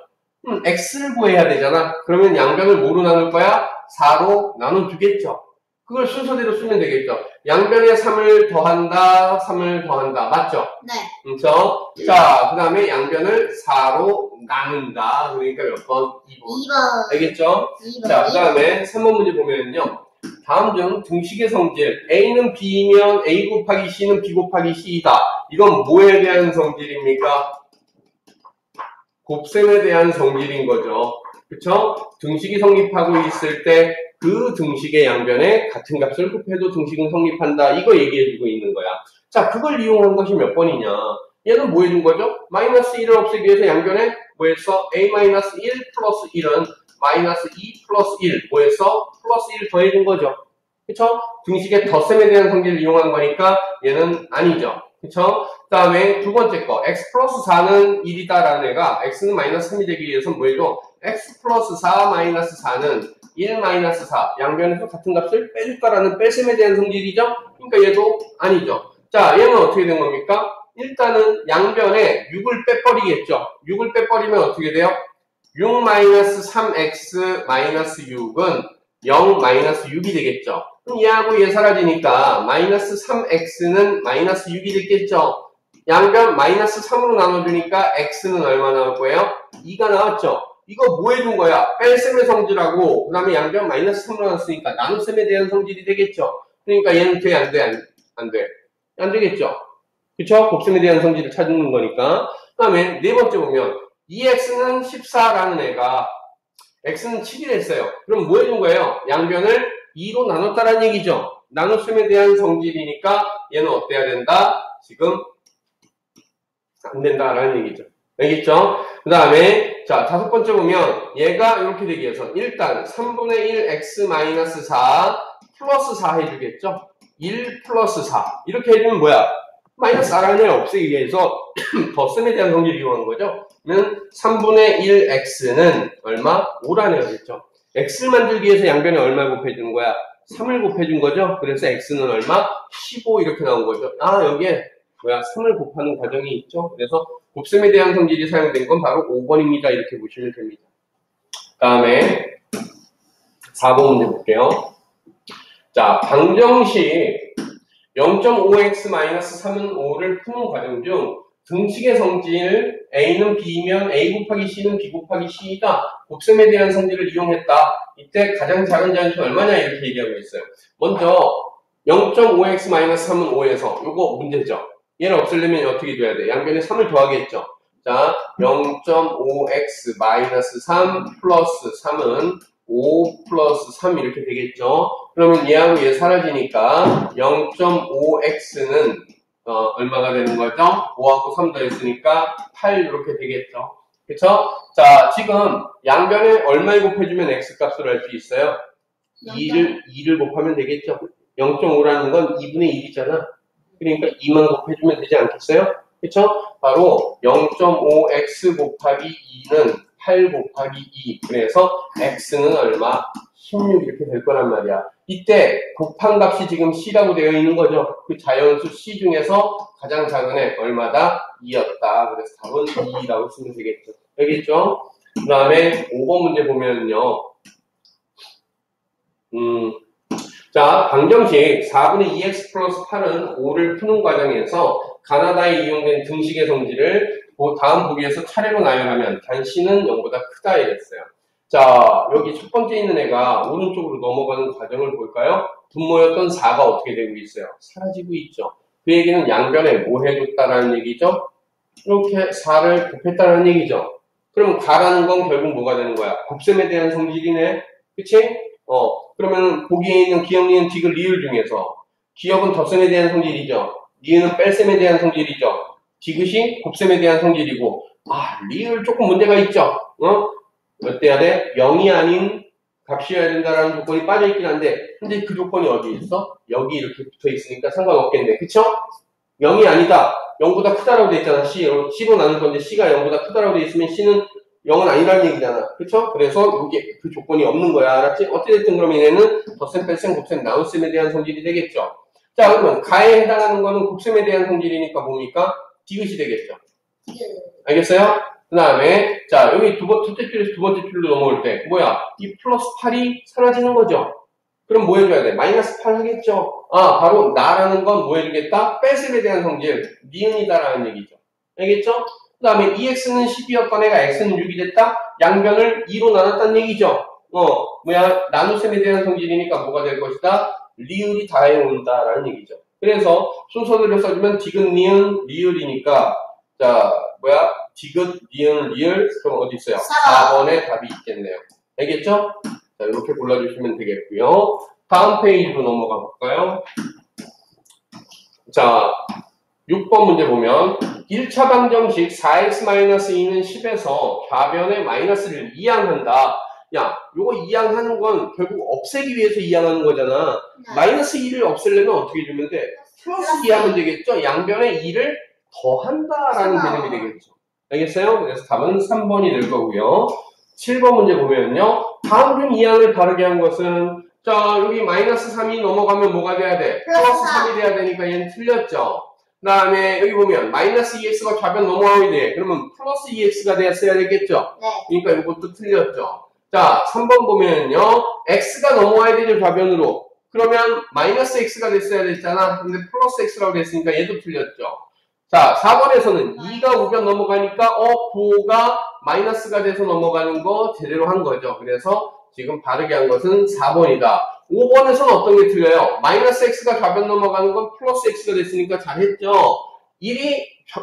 x를 구해야 되잖아. 그러면 양변을 뭐로 나눌 거야? 4로 나눠주겠죠. 그걸 순서대로 쓰면 되겠죠. 양변에 3을 더한다, 3을 더한다. 맞죠? 네. 그렇죠? 자, 그 다음에 양변을 4로 나눈다. 그러니까 몇 번? 2번. 2번. 알겠죠? 2번. 자, 그 다음에 3번 문제 보면요. 다음 중 등식의 성질 A는 B이면 A 곱하기 C는 B 곱하기 C이다. 이건 뭐에 대한 성질입니까? 곱셈에 대한 성질인 거죠. 그쵸? 등식이 성립하고 있을 때 그 등식의 양변에 같은 값을 곱해도 등식은 성립한다. 이거 얘기해주고 있는 거야. 자, 그걸 이용한 것이 몇 번이냐? 얘는 뭐 해준 거죠? 마이너스 1을 없애기 위해서 양변에 뭐 했어? A-1 플러스 1은 마이너스 2 플러스 1, 뭐 했어? 플러스 1 더해준 거죠. 그쵸? 등식의 덧셈에 대한 성질을 이용한 거니까 얘는 아니죠. 그쵸? 그 다음에 두 번째 거, x 플러스 4는 1이다라는 애가 x는 마이너스 3이 되기 위해서 뭐 해줘? x 플러스 4 마이너스 4는 1 마이너스 4, 양변에서 같은 값을 빼줄까라는 뺄셈에 대한 성질이죠? 그러니까 얘도 아니죠. 자, 얘는 어떻게 된 겁니까? 일단은 양변에 6을 빼버리겠죠. 6을 빼버리면 어떻게 돼요? 6 마이너스 3x 마이너스 6은 0 마이너스 6이 되겠죠. 그럼 얘하고 얘 사라지니까 마이너스 3x는 마이너스 6이 되겠죠. 양변 마이너스 3으로 나눠주니까 x는 얼마 나올 거예요? 2가 나왔죠. 이거 뭐 해준 거야? 뺄셈의 성질하고 그 다음에 양변 마이너스 3으로 나눴으니까 나눗셈에 대한 성질이 되겠죠. 그러니까 얘는 돼? 안 돼? 안 돼? 안 되겠죠. 그쵸? 곱셈에 대한 성질을 찾는 거니까. 그 다음에 네 번째 보면 2x는 14라는 애가 x는 7이 됐어요. 그럼 뭐 해준 거예요? 양변을 2로 나눴다라는 얘기죠. 나눗셈에 대한 성질이니까 얘는 어때야 된다? 지금 안 된다라는 얘기죠. 알겠죠? 그 다음에 자, 다섯 번째 보면 얘가 이렇게 되기 위해서 일단 3분의 1 x-4 플러스 4 해주겠죠? 1 플러스 4 이렇게 해주면 뭐야? 마이너스 4라는 애를 없애기 위해서 덧셈에 대한 성질을 이용한 거죠. 그러면 3분의 1x는 얼마? 5라는 애겠죠. x를 만들기 위해서 양변에 얼마 곱해주는 거야? 3을 곱해준 거죠. 그래서 x는 얼마? 15 이렇게 나온 거죠. 아, 여기에 뭐야? 3을 곱하는 과정이 있죠. 그래서 곱셈에 대한 성질이 사용된 건 바로 5번입니다. 이렇게 보시면 됩니다. 다음에 4번 문제 볼게요. 자, 방정식 0.5x-3은 5를 푸는 과정 중 등식의 성질 A는 B이면 A 곱하기 C는 B 곱하기 C가 곱셈에 대한 성질을 이용했다. 이때 가장 작은 자연수 얼마냐 이렇게 얘기하고 있어요. 먼저 0.5x-3은 5에서 요거 문제죠. 얘를 없애려면 어떻게 돼야 돼? 양변에 3을 더하겠죠. 자, 0.5x-3 플러스 3은 5 플러스 3 이렇게 되겠죠. 그러면 얘하고 얘 사라지니까 0.5x는 얼마가 되는 거죠? 5하고 3 더했으니까 8 이렇게 되겠죠. 그쵸? 자, 지금 양변에 얼마 곱해주면 x값을 알 수 있어요? 2를 곱하면 되겠죠. 0.5라는 건 2분의 1이잖아. 그러니까 2만 곱해주면 되지 않겠어요? 그쵸? 바로 0.5x 곱하기 2는 8 곱하기 2. 그래서 x는 얼마? 16 이렇게 될 거란 말이야. 이때 곱한 값이 지금 c라고 되어 있는 거죠. 그 자연수 c 중에서 가장 작은 애 얼마다? 2였다. 그래서 답은 2라고 쓰면 되겠죠. 알겠죠? 그 다음에 5번 문제 보면요. 자, 방정식 4분의 2x 플러스 8은 5를 푸는 과정에서 가나다에 이용된 등식의 성질을 다음 보기에서 차례로 나열하면 단씨는 0보다 크다 이랬어요. 자, 여기 첫 번째 있는 애가 오른쪽으로 넘어가는 과정을 볼까요? 분모였던 4가 어떻게 되고 있어요? 사라지고 있죠. 그 얘기는 양변에 뭐 해줬다라는 얘기죠? 이렇게 4를 곱했다는 얘기죠. 그럼 가라는 건 결국 뭐가 되는 거야? 곱셈에 대한 성질이네. 그치? 그러면 보기에 있는 기억, 니은, 디귿, 리을 중에서 기억은 덧셈에 대한 성질이죠. 니은은 뺄셈에 대한 성질이죠. 디귿이 곱셈에 대한 성질이고, 리을 조금 문제가 있죠. 어때야 돼? 0이 아닌 값이어야 된다라는 조건이 빠져있긴 한데, 근데 그 조건이 어디 있어? 여기 이렇게 붙어 있으니까 상관없겠네. 그쵸? 0이 아니다. 0보다 크다라고 돼 있잖아. C로 나눈 건데 C가 0보다 크다라고 돼 있으면 C는 0은 아니라는 얘기잖아. 그쵸? 그래서 이게 그 조건이 없는 거야. 알았지? 어찌됐든 그러면 얘는 덧셈, 뺄셈, 곱셈, 나눗셈에 대한 성질이 되겠죠. 자, 그러면 가에 해당하는 거는 곱셈에 대한 성질이니까 뭡니까? 디귿이 되겠죠. 알겠어요? 그 다음에, 자, 여기 첫째 줄에서 두 번째 줄로 넘어올 때, 뭐야? 이 플러스 8이 사라지는 거죠. 그럼 뭐 해줘야 돼? 마이너스 8 하겠죠? 바로 나라는 건 뭐 해주겠다? 뺄셈에 대한 성질, 니은이다라는 얘기죠. 알겠죠? 그 다음에 2x는 10이었던 애가 x는 6이 됐다? 양변을 2로 나눴다는 얘기죠. 나눗셈에 대한 성질이니까 뭐가 될 것이다? 리을이 다해온다라는 얘기죠. 그래서 순서대로 써주면 디귿, 니은, 리을이니까, 자, 디귿, 니은, 리을, 그럼 어디 있어요? 4번에 답이 있겠네요. 알겠죠? 자, 이렇게 골라주시면 되겠고요. 다음 페이지로 넘어가 볼까요? 자, 6번 문제 보면 1차 방정식 4x-2는 10에서 좌변의 마이너스를 이항한다. 야, 요거 이항하는 건 결국 없애기 위해서 이항하는 거잖아. 마이너스 2를 없애려면 어떻게 해주면 돼? 플러스 2 하면 되겠죠? 양변에 2를 더한다라는 개념이 되겠죠. 알겠어요? 그래서 답은 3번이 될 거고요. 7번 문제 보면요. 다음 중 이항을 바르게 한 것은, 자, 여기 마이너스 3이 넘어가면 뭐가 돼야 돼? 플러스 3이 돼야 되니까 얘는 틀렸죠. 그 다음에 여기 보면 마이너스 2x가 좌변 넘어가야 돼. 그러면 플러스 2x가 됐어야 되겠죠? 네. 그러니까 이것도 틀렸죠. 자, 3번 보면요. x가 넘어와야 되죠, 좌변으로. 그러면 마이너스 x가 됐어야 됐잖아. 근데 플러스 x라고 됐으니까 얘도 틀렸죠. 자, 4번에서는 2가 우변 넘어가니까 9가 마이너스가 돼서 넘어가는 거 제대로 한 거죠. 그래서 지금 바르게 한 것은 4번이다. 5번에서는 어떤 게 틀려요? 마이너스 x가 좌변 넘어가는 건 플러스 x가 됐으니까 잘했죠. 1이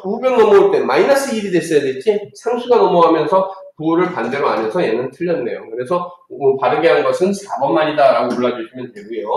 우변 넘어올 때 마이너스 1이 됐어야 됐지? 상수가 넘어가면서 부호를 반대로 안 해서 얘는 틀렸네요. 그래서 바르게 한 것은 4번만이다 라고 골라주시면 되고요.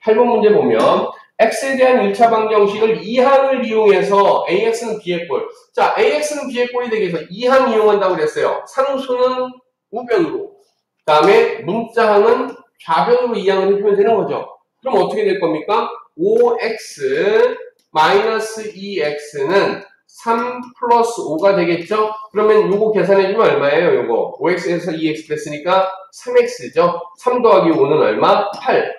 8번 문제 보면 x에 대한 1차 방정식을 2항을 이용해서 ax는 b의 꼴. 자, ax는 b의 꼴이 되기 위해서 2항 이용한다고 그랬어요. 상수는 우변으로. 그 다음에 문자항은 좌변으로 2항을 해주면 되는 거죠. 그럼 어떻게 될 겁니까? 5x 마이너스 2x는 3 플러스 5가 되겠죠? 그러면 요거 계산해주면 얼마예요? 요거 5x에서 2x 됐으니까 3x죠? 3 더하기 5는 얼마? 8.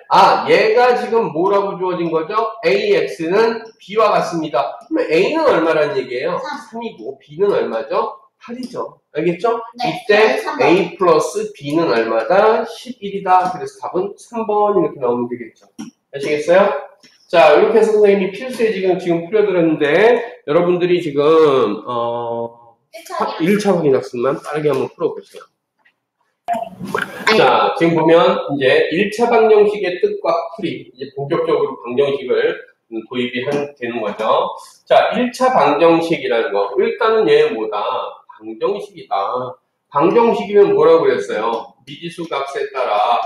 얘가 지금 뭐라고 주어진 거죠? ax는 b와 같습니다. 그러면 a는 얼마라는 얘기예요? 3이고 b는 얼마죠? 8이죠. 알겠죠? 네, 이때 3번. a 플러스 b는 얼마다? 11이다. 그래서 답은 3번 이렇게 나오면 되겠죠. 아시겠어요? 자, 이렇게 해서 선생님이 필수에 지금 풀어드렸는데, 여러분들이 지금, 1차 확인학습만 빠르게 한번 풀어보세요. 자, 지금 보면, 이제 1차 방정식의 뜻과 풀이, 이제 본격적으로 방정식을 도입이 되는 거죠. 자, 1차 방정식이라는 거. 일단은 얘 뭐다? 방정식이다. 방정식이면 뭐라고 그랬어요? 미지수 값에 따라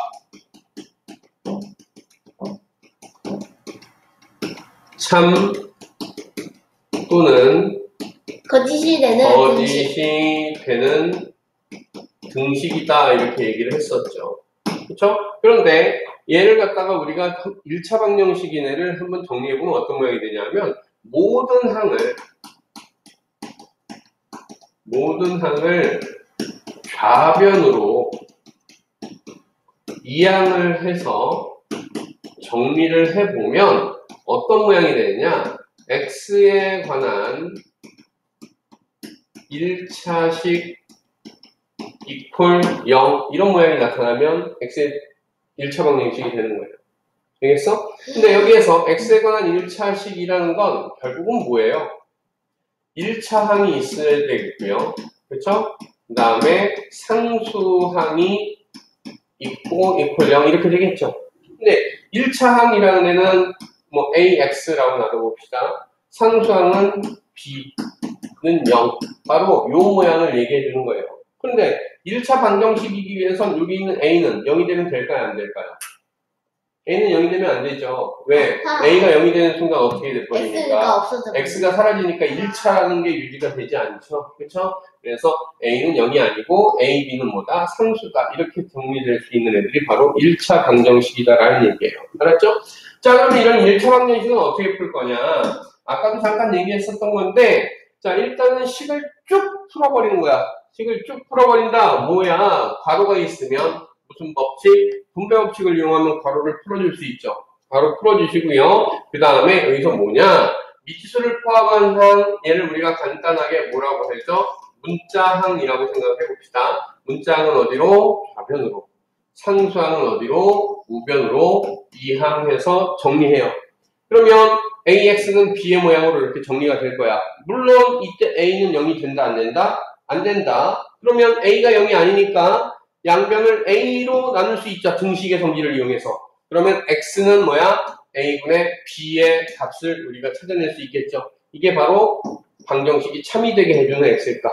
참 또는 거짓이 되는 등식이다 이렇게 얘기를 했었죠. 그렇죠? 그런데 얘를 갖다가 우리가 1차 방정식 이내를 한번 정리해보면 어떤 모양이 되냐면 모든 항을 좌변으로 이항을 해서 정리를 해보면 어떤 모양이 되느냐? x에 관한 1차식 이퀄 0 이런 모양이 나타나면 x의 1차 방정식이 되는 거예요. 알겠어? 근데 여기에서 x에 관한 1차식이라는 건 결국은 뭐예요? 1차 항이 있어야 되겠고요. 그렇죠? 그 다음에 상수항이 있고 이퀄 0 이렇게 되겠죠. 근데 1차 항이라는 애는 뭐 AX라고 놔둬봅시다. 상수항은 B는 0. 바로 요 모양을 얘기해 주는 거예요. 그런데 1차 방정식이기 위해선 여기 있는 A는 0이 되면 될까요? 안 될까요? A는 0이 되면 안 되죠. 왜? A가 0이 되는 순간 어떻게 돼버리니까? X가 사라지니까 1차라는 게 유지가 되지 않죠. 그렇죠? 그래서 A는 0이 아니고 A, B는 뭐다? 상수다. 이렇게 정리될 수 있는 애들이 바로 1차 방정식이다라는 얘기예요. 알았죠? 자, 그러면 이런 1차 방정식은 어떻게 풀 거냐? 아까도 잠깐 얘기했었던 건데, 자, 일단은 식을 쭉 풀어버리는 거야. 식을 쭉 풀어버린다. 뭐야? 괄호가 있으면 무슨 법칙? 분배 법칙을 이용하면 괄호를 풀어줄 수 있죠. 괄호 풀어주시고요. 그 다음에 여기서 뭐냐? 미지수를 포함한 항, 얘를 우리가 간단하게 뭐라고 하죠? 문자항이라고 생각해 봅시다. 문자항은 어디로? 좌변으로. 상수항은 어디로? 우변으로. 이항해서 정리해요. 그러면 AX는 B의 모양으로 이렇게 정리가 될 거야. 물론 이때 A는 0이 된다, 안 된다? 안 된다. 그러면 A가 0이 아니니까 양변을 A로 나눌 수 있죠. 등식의 성질을 이용해서. 그러면 X는 뭐야? A분의 B의 값을 우리가 찾아낼 수 있겠죠. 이게 바로 방정식이 참이 되게 해주는 X일까.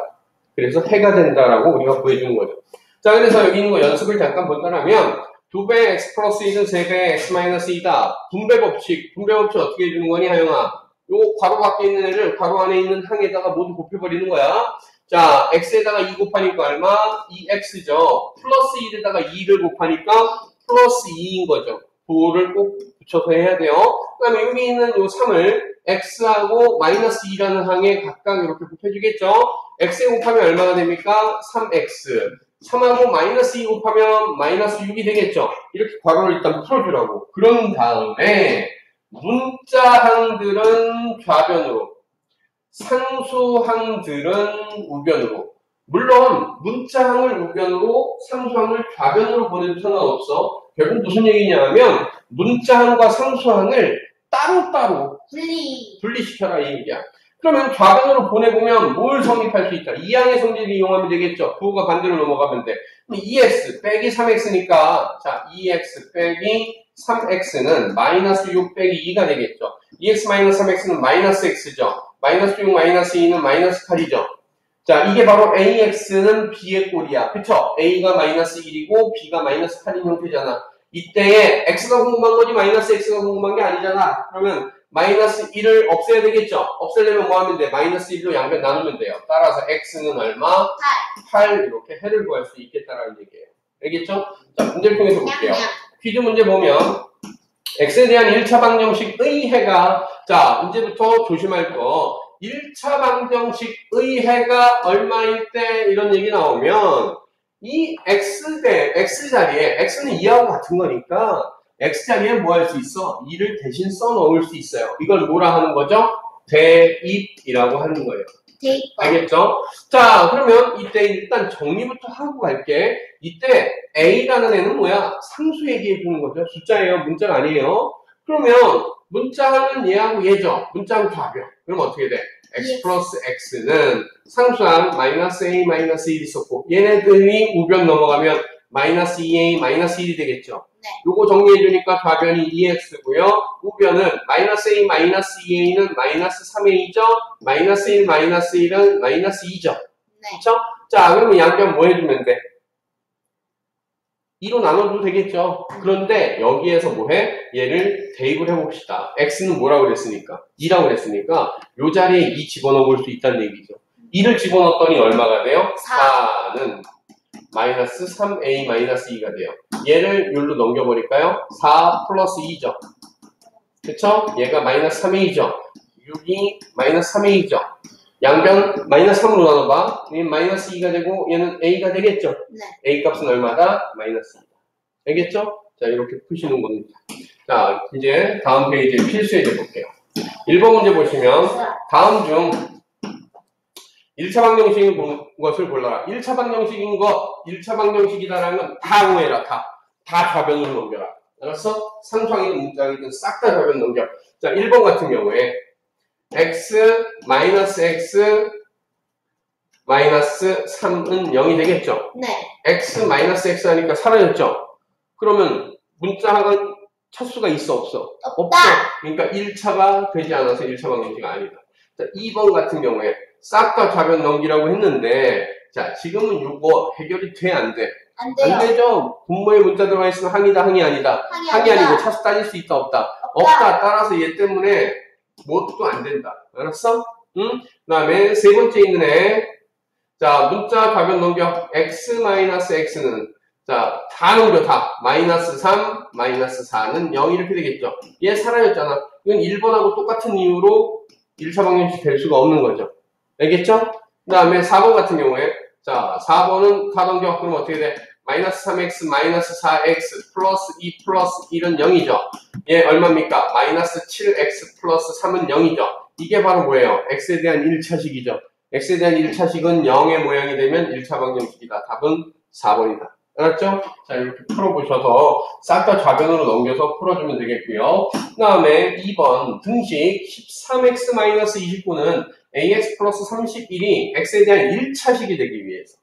그래서 해가 된다라고 우리가 구해주는 거죠. 자, 그래서 여기 있는 거 연습을 잠깐 본다면 2배 X 플러스 2는 3배 X 마이너스 2다. 분배 법칙 어떻게 해주는 거니, 하영아? 요 괄호 밖에 있는 애를 괄호 안에 있는 항에다가 모두 곱해버리는 거야. 자, x에다가 2 곱하니까 얼마? 2x죠. 플러스 1에다가 2를 곱하니까 플러스 2인 거죠. 도를 꼭 붙여서 해야 돼요. 그 다음에 여기 있는 요 3을 x하고 마이너스 2라는 항에 각각 이렇게 곱해주겠죠. x에 곱하면 얼마가 됩니까? 3x. 3하고 마이너스 2 곱하면 마이너스 6이 되겠죠. 이렇게 괄호를 일단 풀어주라고. 그런 다음에 문자항들은 좌변으로, 상수항들은 우변으로. 물론 문자항을 우변으로, 상수항을 좌변으로 보내도 상관없어. 결국 무슨 얘기냐 하면 문자항과 상수항을 따로따로 분리시켜라 이 얘기야. 그러면 좌변으로 보내보면 뭘 성립할 수 있다? 2항의 성질을 이용하면 되겠죠. 부호가 반대로 넘어가면 돼. 그럼 2x 빼기 3x니까 자 2x 빼기 3x는 마이너스 6 빼기 2가 되겠죠. 2x 마이너스 3x는 마이너스 x죠. 마이너스 6 마이너스 2는 마이너스 8이죠. 자, 이게 바로 AX는 B의 꼴이야. 그쵸? A가 마이너스 1이고 B가 마이너스 8인 형태잖아. 이때에 X가 궁금한 거지 마이너스 X가 궁금한 게 아니잖아. 그러면 마이너스 1을 없애야 되겠죠? 없애려면 뭐 하면 돼? 마이너스 1로 양변 나누면 돼요. 따라서 X는 얼마? 8 이렇게 해를 구할 수 있겠다라는 얘기예요. 알겠죠? 자, 문제를 통해서 볼게요. 퀴즈 문제 보면 X에 대한 1차 방정식의 해가 자, 이제부터 조심할 거 1차 방정식의 해가 얼마일 때 이런 얘기 나오면 이 X 자리에 X는 2하고 같은 거니까 X 자리에 뭐 할 수 있어? 2를 대신 써 넣을 수 있어요. 이걸 뭐라 하는 거죠? 대입이라고 하는 거예요. 알겠죠? 자, 그러면 이때 일단 정리부터 하고 갈게. 이때 A라는 애는 뭐야? 상수 얘기해 주는 거죠. 숫자예요. 문자가 아니에요. 그러면 문자는 얘하고 얘죠. 문자는 좌변. 그럼 어떻게 돼? x 플러스 x는 상수항 마이너스 a 마이너스 1이 있었고 얘네들이 우변 넘어가면 마이너스 2a 마이너스 1이 되겠죠. 네. 요거 정리해주니까 좌변이 2x고요. 우변은 마이너스 a 마이너스 2a는 마이너스 3a죠. 마이너스 1 마이너스 1은 마이너스 2죠. 네. 그쵸? 자, 그러면 양변 뭐 해주면 돼? 2로 나눠도 되겠죠. 그런데 여기에서 뭐해? 얘를 대입을 해봅시다. x는 뭐라고 그랬으니까? 2라고 그랬으니까 요 자리에 2 집어넣어 볼 수 있다는 얘기죠. 2를 집어넣었더니 얼마가 돼요? 4는 마이너스 3a 마이너스 2가 돼요. 얘를 여기로 넘겨버릴까요? 4 플러스 2죠. 그쵸? 얘가 마이너스 3a죠. 6이 마이너스 3a죠. 양변 마이너스 3으로 나눠봐. 얘는 마이너스 2가 되고 얘는 a가 되겠죠. 네. a 값은 얼마다? 마이너스 2. 알겠죠? 자, 이렇게 푸시는 겁니다. 자, 이제 다음 페이지에 필수에 대해 볼게요. 1번 문제 보시면 다음 중 1차 방정식인 것을 골라라. 1차 방정식인 것, 1차 방정식이다라는 건 다 오해라. 다 좌변으로 넘겨라. 알았어? 상수항이든 문자항이든 싹 다 좌변 넘겨. 자, 1번 같은 경우에 x 마이너스 x 마이너스 3은 0이 되겠죠? 네. x 마이너스 x 하니까 사라졌죠? 그러면 문자항은 차수가 있어 없어? 없다. 그러니까 1차가 되지 않아서 1차 방정식이 아니다. 자, 2번 같은 경우에 싹 다 좌변 넘기라고 했는데 자, 지금은 이거 해결이 돼 안 돼? 안 돼요. 안 되죠? 분모에 문자 들어가 있으면 항이다 항이 아니다. 항이 아니고 차수 따질 수 있다 없다? 없다. 따라서 얘 때문에 뭣도 안 된다. 알았어? 응? 그 다음에 세 번째 있는 애. 자, 문자 좌변 넘겨. x-x는 자, 다 넘겨 다. 마이너스 3, 마이너스 4는 0 이렇게 되겠죠. 얘 사라졌잖아. 이건 1번하고 똑같은 이유로 1차 방정식 될 수가 없는 거죠. 알겠죠? 그 다음에 4번 같은 경우에 자, 4번은 다 넘겨. 그럼 어떻게 돼? 마이너스 3x, 마이너스 4x, 플러스 2, 플러스 1은 0이죠. 얘 얼마입니까? 마이너스 7x 플러스 3은 0이죠. 이게 바로 뭐예요? x에 대한 1차식이죠. x에 대한 1차식은 0의 모양이 되면 1차 방정식이다. 답은 4번이다. 알았죠? 자, 이렇게 풀어보셔서 싹 다 좌변으로 넘겨서 풀어주면 되겠고요. 그 다음에 2번 등식 13x-29는 ax 플러스 31이 x에 대한 1차식이 되기 위해서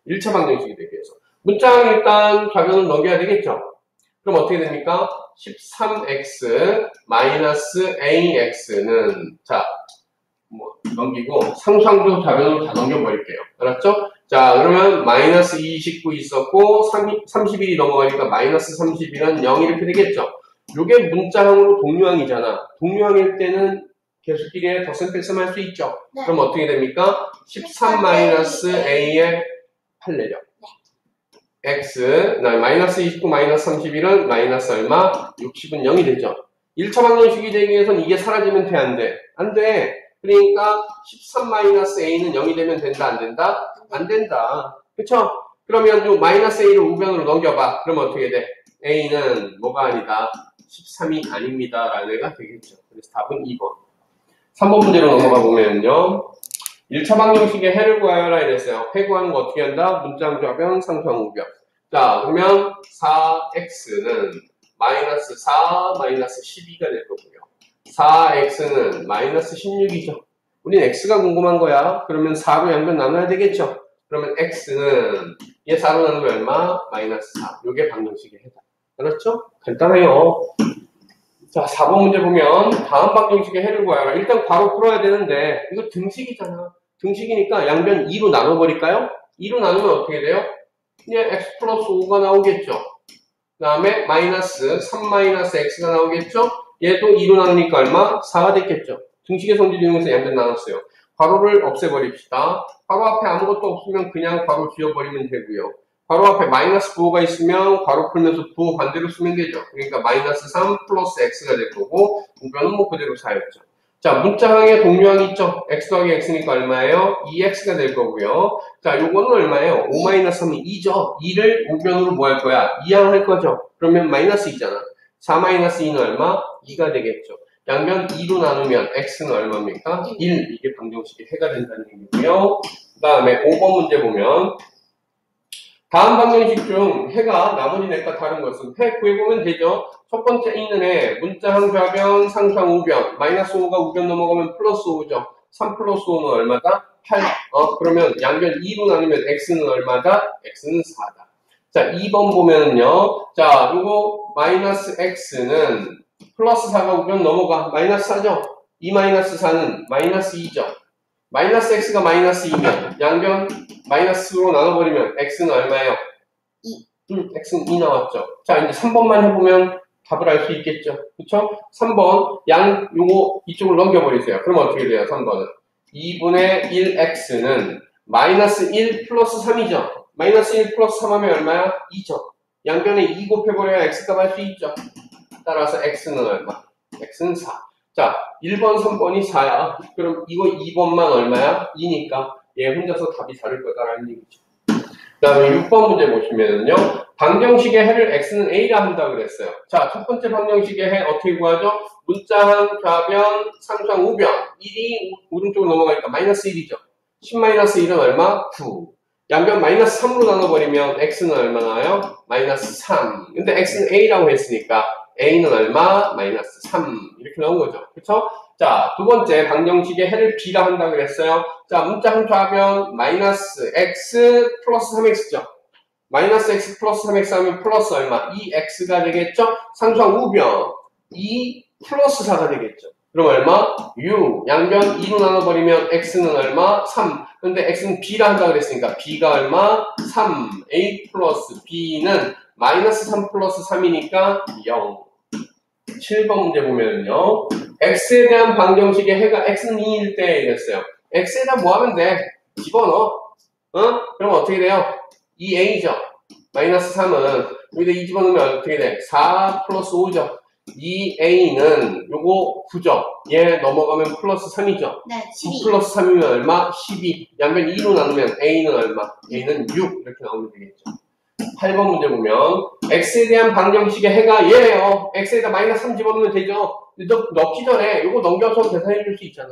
1차 방정식이 되기 위해서 문자항 일단 좌변을 넘겨야 되겠죠? 그럼 어떻게 됩니까? 13x 마이너스 ax는 자, 넘기고 상수항도 좌변으로 다 넘겨버릴게요. 알았죠? 자, 그러면 마이너스 29 있었고 31이 넘어가니까 마이너스 31은 0 이렇게 되겠죠? 요게 문자항으로 동류항이잖아. 동류항일 때는 계수끼리의 덧셈 뺄셈 할 수 있죠? 네. 그럼 어떻게 됩니까? 13-a의 8내죠. x, 마이너스 29, 마이너스 31은 마이너스 얼마? 60은 0이 되죠. 1차 방정식이 되기 위해서는 이게 사라지면 돼, 안 돼? 안 돼. 그러니까 13-a는 0이 되면 된다, 안 된다? 안 된다. 그쵸? 그러면 요 마이너스 a를 우변으로 넘겨봐. 그러면 어떻게 돼? a는 뭐가 아니다? 13이 아닙니다. 라는 애가 되겠죠. 그래서 답은 2번. 3번 문제로 넘어가 보면요. 1차 방정식의 해를 구하여라 이랬어요. 해 구하는 거 어떻게 한다? 문자항 좌변, 상수항 우변. 자, 그러면 4x는 마이너스 4, 마이너스 12가 될 거고요. 4x는 마이너스 16이죠. 우린 x가 궁금한 거야. 그러면 4로 양변 나눠야 되겠죠. 그러면 x는 얘 4로 나누면 얼마? 마이너스 4. 요게 방정식의 해다. 알았죠? 간단해요. 자, 4번 문제 보면 다음 방정식의 해를 구하라. 일단 바로 풀어야 되는데 이거 등식이잖아. 등식이니까 양변 2로 나눠버릴까요? 2로 나누면 어떻게 돼요? 그냥 x 플러스 5가 나오겠죠. 그 다음에 마이너스 3 마이너스 x가 나오겠죠. 얘도 2로 나누니까 얼마? 4가 됐겠죠. 등식의 성질 이용해서 양변 나눴어요. 괄호를 없애버립시다. 괄호 앞에 아무것도 없으면 그냥 괄호 지워버리면 되고요. 괄호 앞에 마이너스 부호가 있으면 괄호 풀면서 부호 반대로 쓰면 되죠. 그러니까 마이너스 3 플러스 x가 될 거고 우변은 뭐 그대로 4였죠. 자, 문자항에 동류항 있죠? x 더하기 x니까 얼마예요? 2x가 될 거고요. 자, 요거는 얼마예요? 5 마이너스 3은 2죠. 2를 우변으로 뭐 할 거야? 2항 할 거죠. 그러면 마이너스 2잖아. 4 마이너스 2는 얼마? 2가 되겠죠. 양변 2로 나누면 x는 얼마입니까? 1. 이게 방정식의 해가 된다는 얘기고요. 그 다음에 5번 문제 보면 다음 방정식 중 해가 나머지 넷과 다른 것은 해 구해보면 되죠. 첫 번째 있는 해 문자항 좌변, 상수항 우변. 마이너스 5가 우변 넘어가면 플러스 5죠. 3 플러스 5는 얼마다? 8. 그러면 양변 2로 나누면 x는 얼마다? x는 4다. 자, 2번 보면은요. 자, 요거 마이너스 x는 플러스 4가 우변 넘어가. 마이너스 4죠? 2 마이너스 4는 마이너스 2죠. 마이너스 x가 마이너스 2면 양변 마이너스로 나눠버리면 x는 얼마예요? 2. x는 2 나왔죠. 자, 이제 3번만 해보면 답을 알 수 있겠죠. 그쵸? 3번 요거 이쪽으로 넘겨버리세요. 그럼 어떻게 돼요? 3번은 2분의 1x는 마이너스 1 플러스 3이죠. 마이너스 1 플러스 3 하면 얼마야? 2죠. 양변에 2 곱해버려야 x값 할 수 있죠. 따라서 x는 얼마? x는 4. 자, 1번, 3번이 4야. 그럼 이거 2번만 얼마야? 2니까 얘 혼자서 답이 다를 거다라는 얘기죠. 그 다음에 6번 문제 보시면은요. 방정식의 해를 x는 a라 한다 그랬어요. 자, 첫 번째 방정식의 해 어떻게 구하죠? 문자항, 좌변, 상수항, 우변. 1이 오른쪽으로 넘어가니까 마이너스 1이죠. 10 마이너스 1은 얼마? 9. 양변 마이너스 3으로 나눠버리면 x는 얼마 나와요? 마이너스 3. 근데 x는 a라고 했으니까 a는 얼마? 마이너스 3. 이렇게 나온 거죠. 그쵸? 자, 두 번째 방정식의 해를 b라 한다고 그랬어요. 자, 문자 좌변 마이너스 x 플러스 3x죠. 마이너스 x 플러스 3x 하면 플러스 얼마? 2x가 되겠죠? 상수항 우변 2 플러스 4가 되겠죠. 그럼 얼마? 6. 양변 2로 나눠버리면 x는 얼마? 3. 근데 x는 b라 한다고 그랬으니까 b가 얼마? 3. a 플러스 b는 마이너스 3 플러스 3이니까 0. 7번 문제 보면요. x에 대한 방정식의 해가 x는 2일 때 이랬어요. x에다 뭐 하면 돼? 집어넣어. 그럼 어떻게 돼요? 2a죠. 마이너스 3은 여기다 2 집어넣으면 어떻게 돼? 4 플러스 5죠. 2a는 요거 9죠. 얘 넘어가면 플러스 3이죠. 네, 12. 9 플러스 3이면 얼마? 12. 양변 2로 나누면 a는 얼마? a는 6. 이렇게 나오면 되겠죠. 8번 문제 보면 x에 대한 방정식의 해가 얘예요. x에다 마이너스 3 집어넣으면 되죠. 근데 넣기 전에 요거 넘겨서 계산해 줄 수 있잖아.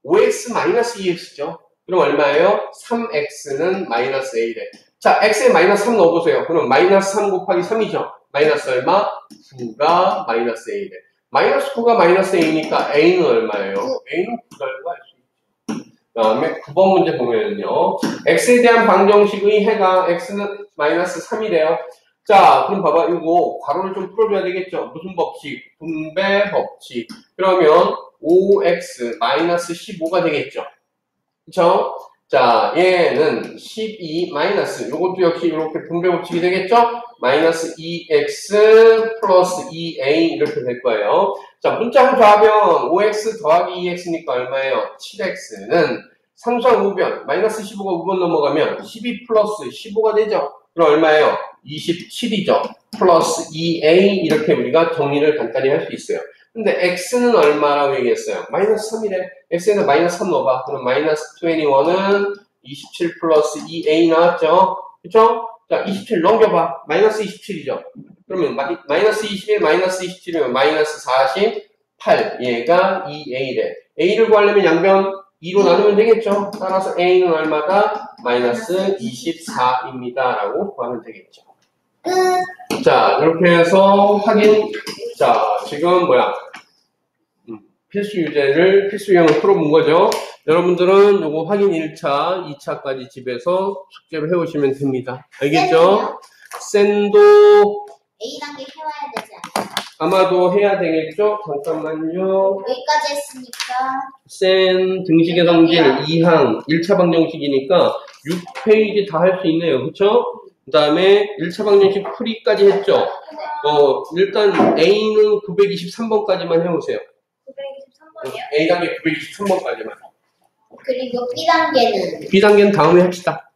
5x 마이너스 2x죠. 그럼 얼마예요? 3x는 마이너스 a래. 자, x에 마이너스 3 넣어보세요. 그럼 마이너스 3 곱하기 3이죠. 마이너스 얼마? 9가 마이너스 a래. 마이너스 9가 마이너스 a니까 a는 얼마예요? a는 9라고 알 수 있죠. 그 다음에 9번 문제 보면요. x에 대한 방정식의 해가 x는 마이너스 3이래요. 자, 그럼 봐봐. 이거 괄호를 좀 풀어줘야 되겠죠. 무슨 법칙? 분배 법칙. 그러면 5x 마이너스 15가 되겠죠. 그쵸? 자, 얘는 12 마이너스, 요것도 역시 이렇게 분배 법칙이 되겠죠? 마이너스 2x 플러스 2a 이렇게 될 거예요. 자, 문자항 좌변 5x 더하기 2x니까 얼마예요? 7x는 상수항 우변, 마이너스 15가 우변 넘어가면 12 플러스 15가 되죠? 그럼 얼마예요? 27이죠. 플러스 2a 이렇게 우리가 정리를 간단히 할 수 있어요. 근데 x는 얼마라고 얘기했어요? 마이너스 3이래. x에다 마이너스 3 넣어봐. 그럼 마이너스 21은 27 플러스 2a 나왔죠? 그쵸? 자, 27 넘겨봐. 마이너스 27이죠? 그러면 마이너스 21, 마이너스 27이면 마이너스 48. 얘가 2a래. a를 구하려면 양변 2로 나누면 되겠죠? 따라서 a는 얼마다? 마이너스 24입니다. 라고 구하면 되겠죠. 자, 이렇게 해서 확인. 자, 지금 필수 유제를, 필수 유형을 풀어본 거죠. 여러분들은 요거 확인 1차, 2차까지 집에서 숙제를 해오시면 됩니다. 알겠죠? 샌도 A단계 해와야 되지 않아요? 아마도 해야 되겠죠? 잠깐만요. 여기까지 했으니까 센 등식의 성질 2항 1차 방정식이니까 6페이지 다 할 수 있네요. 그쵸? 그 다음에 1차 방정식 풀이까지 했죠? 일단 A는 923번까지만 해오세요. 923번이요? A단계 923번까지만. 그리고 B단계는? B단계는 다음에 합시다.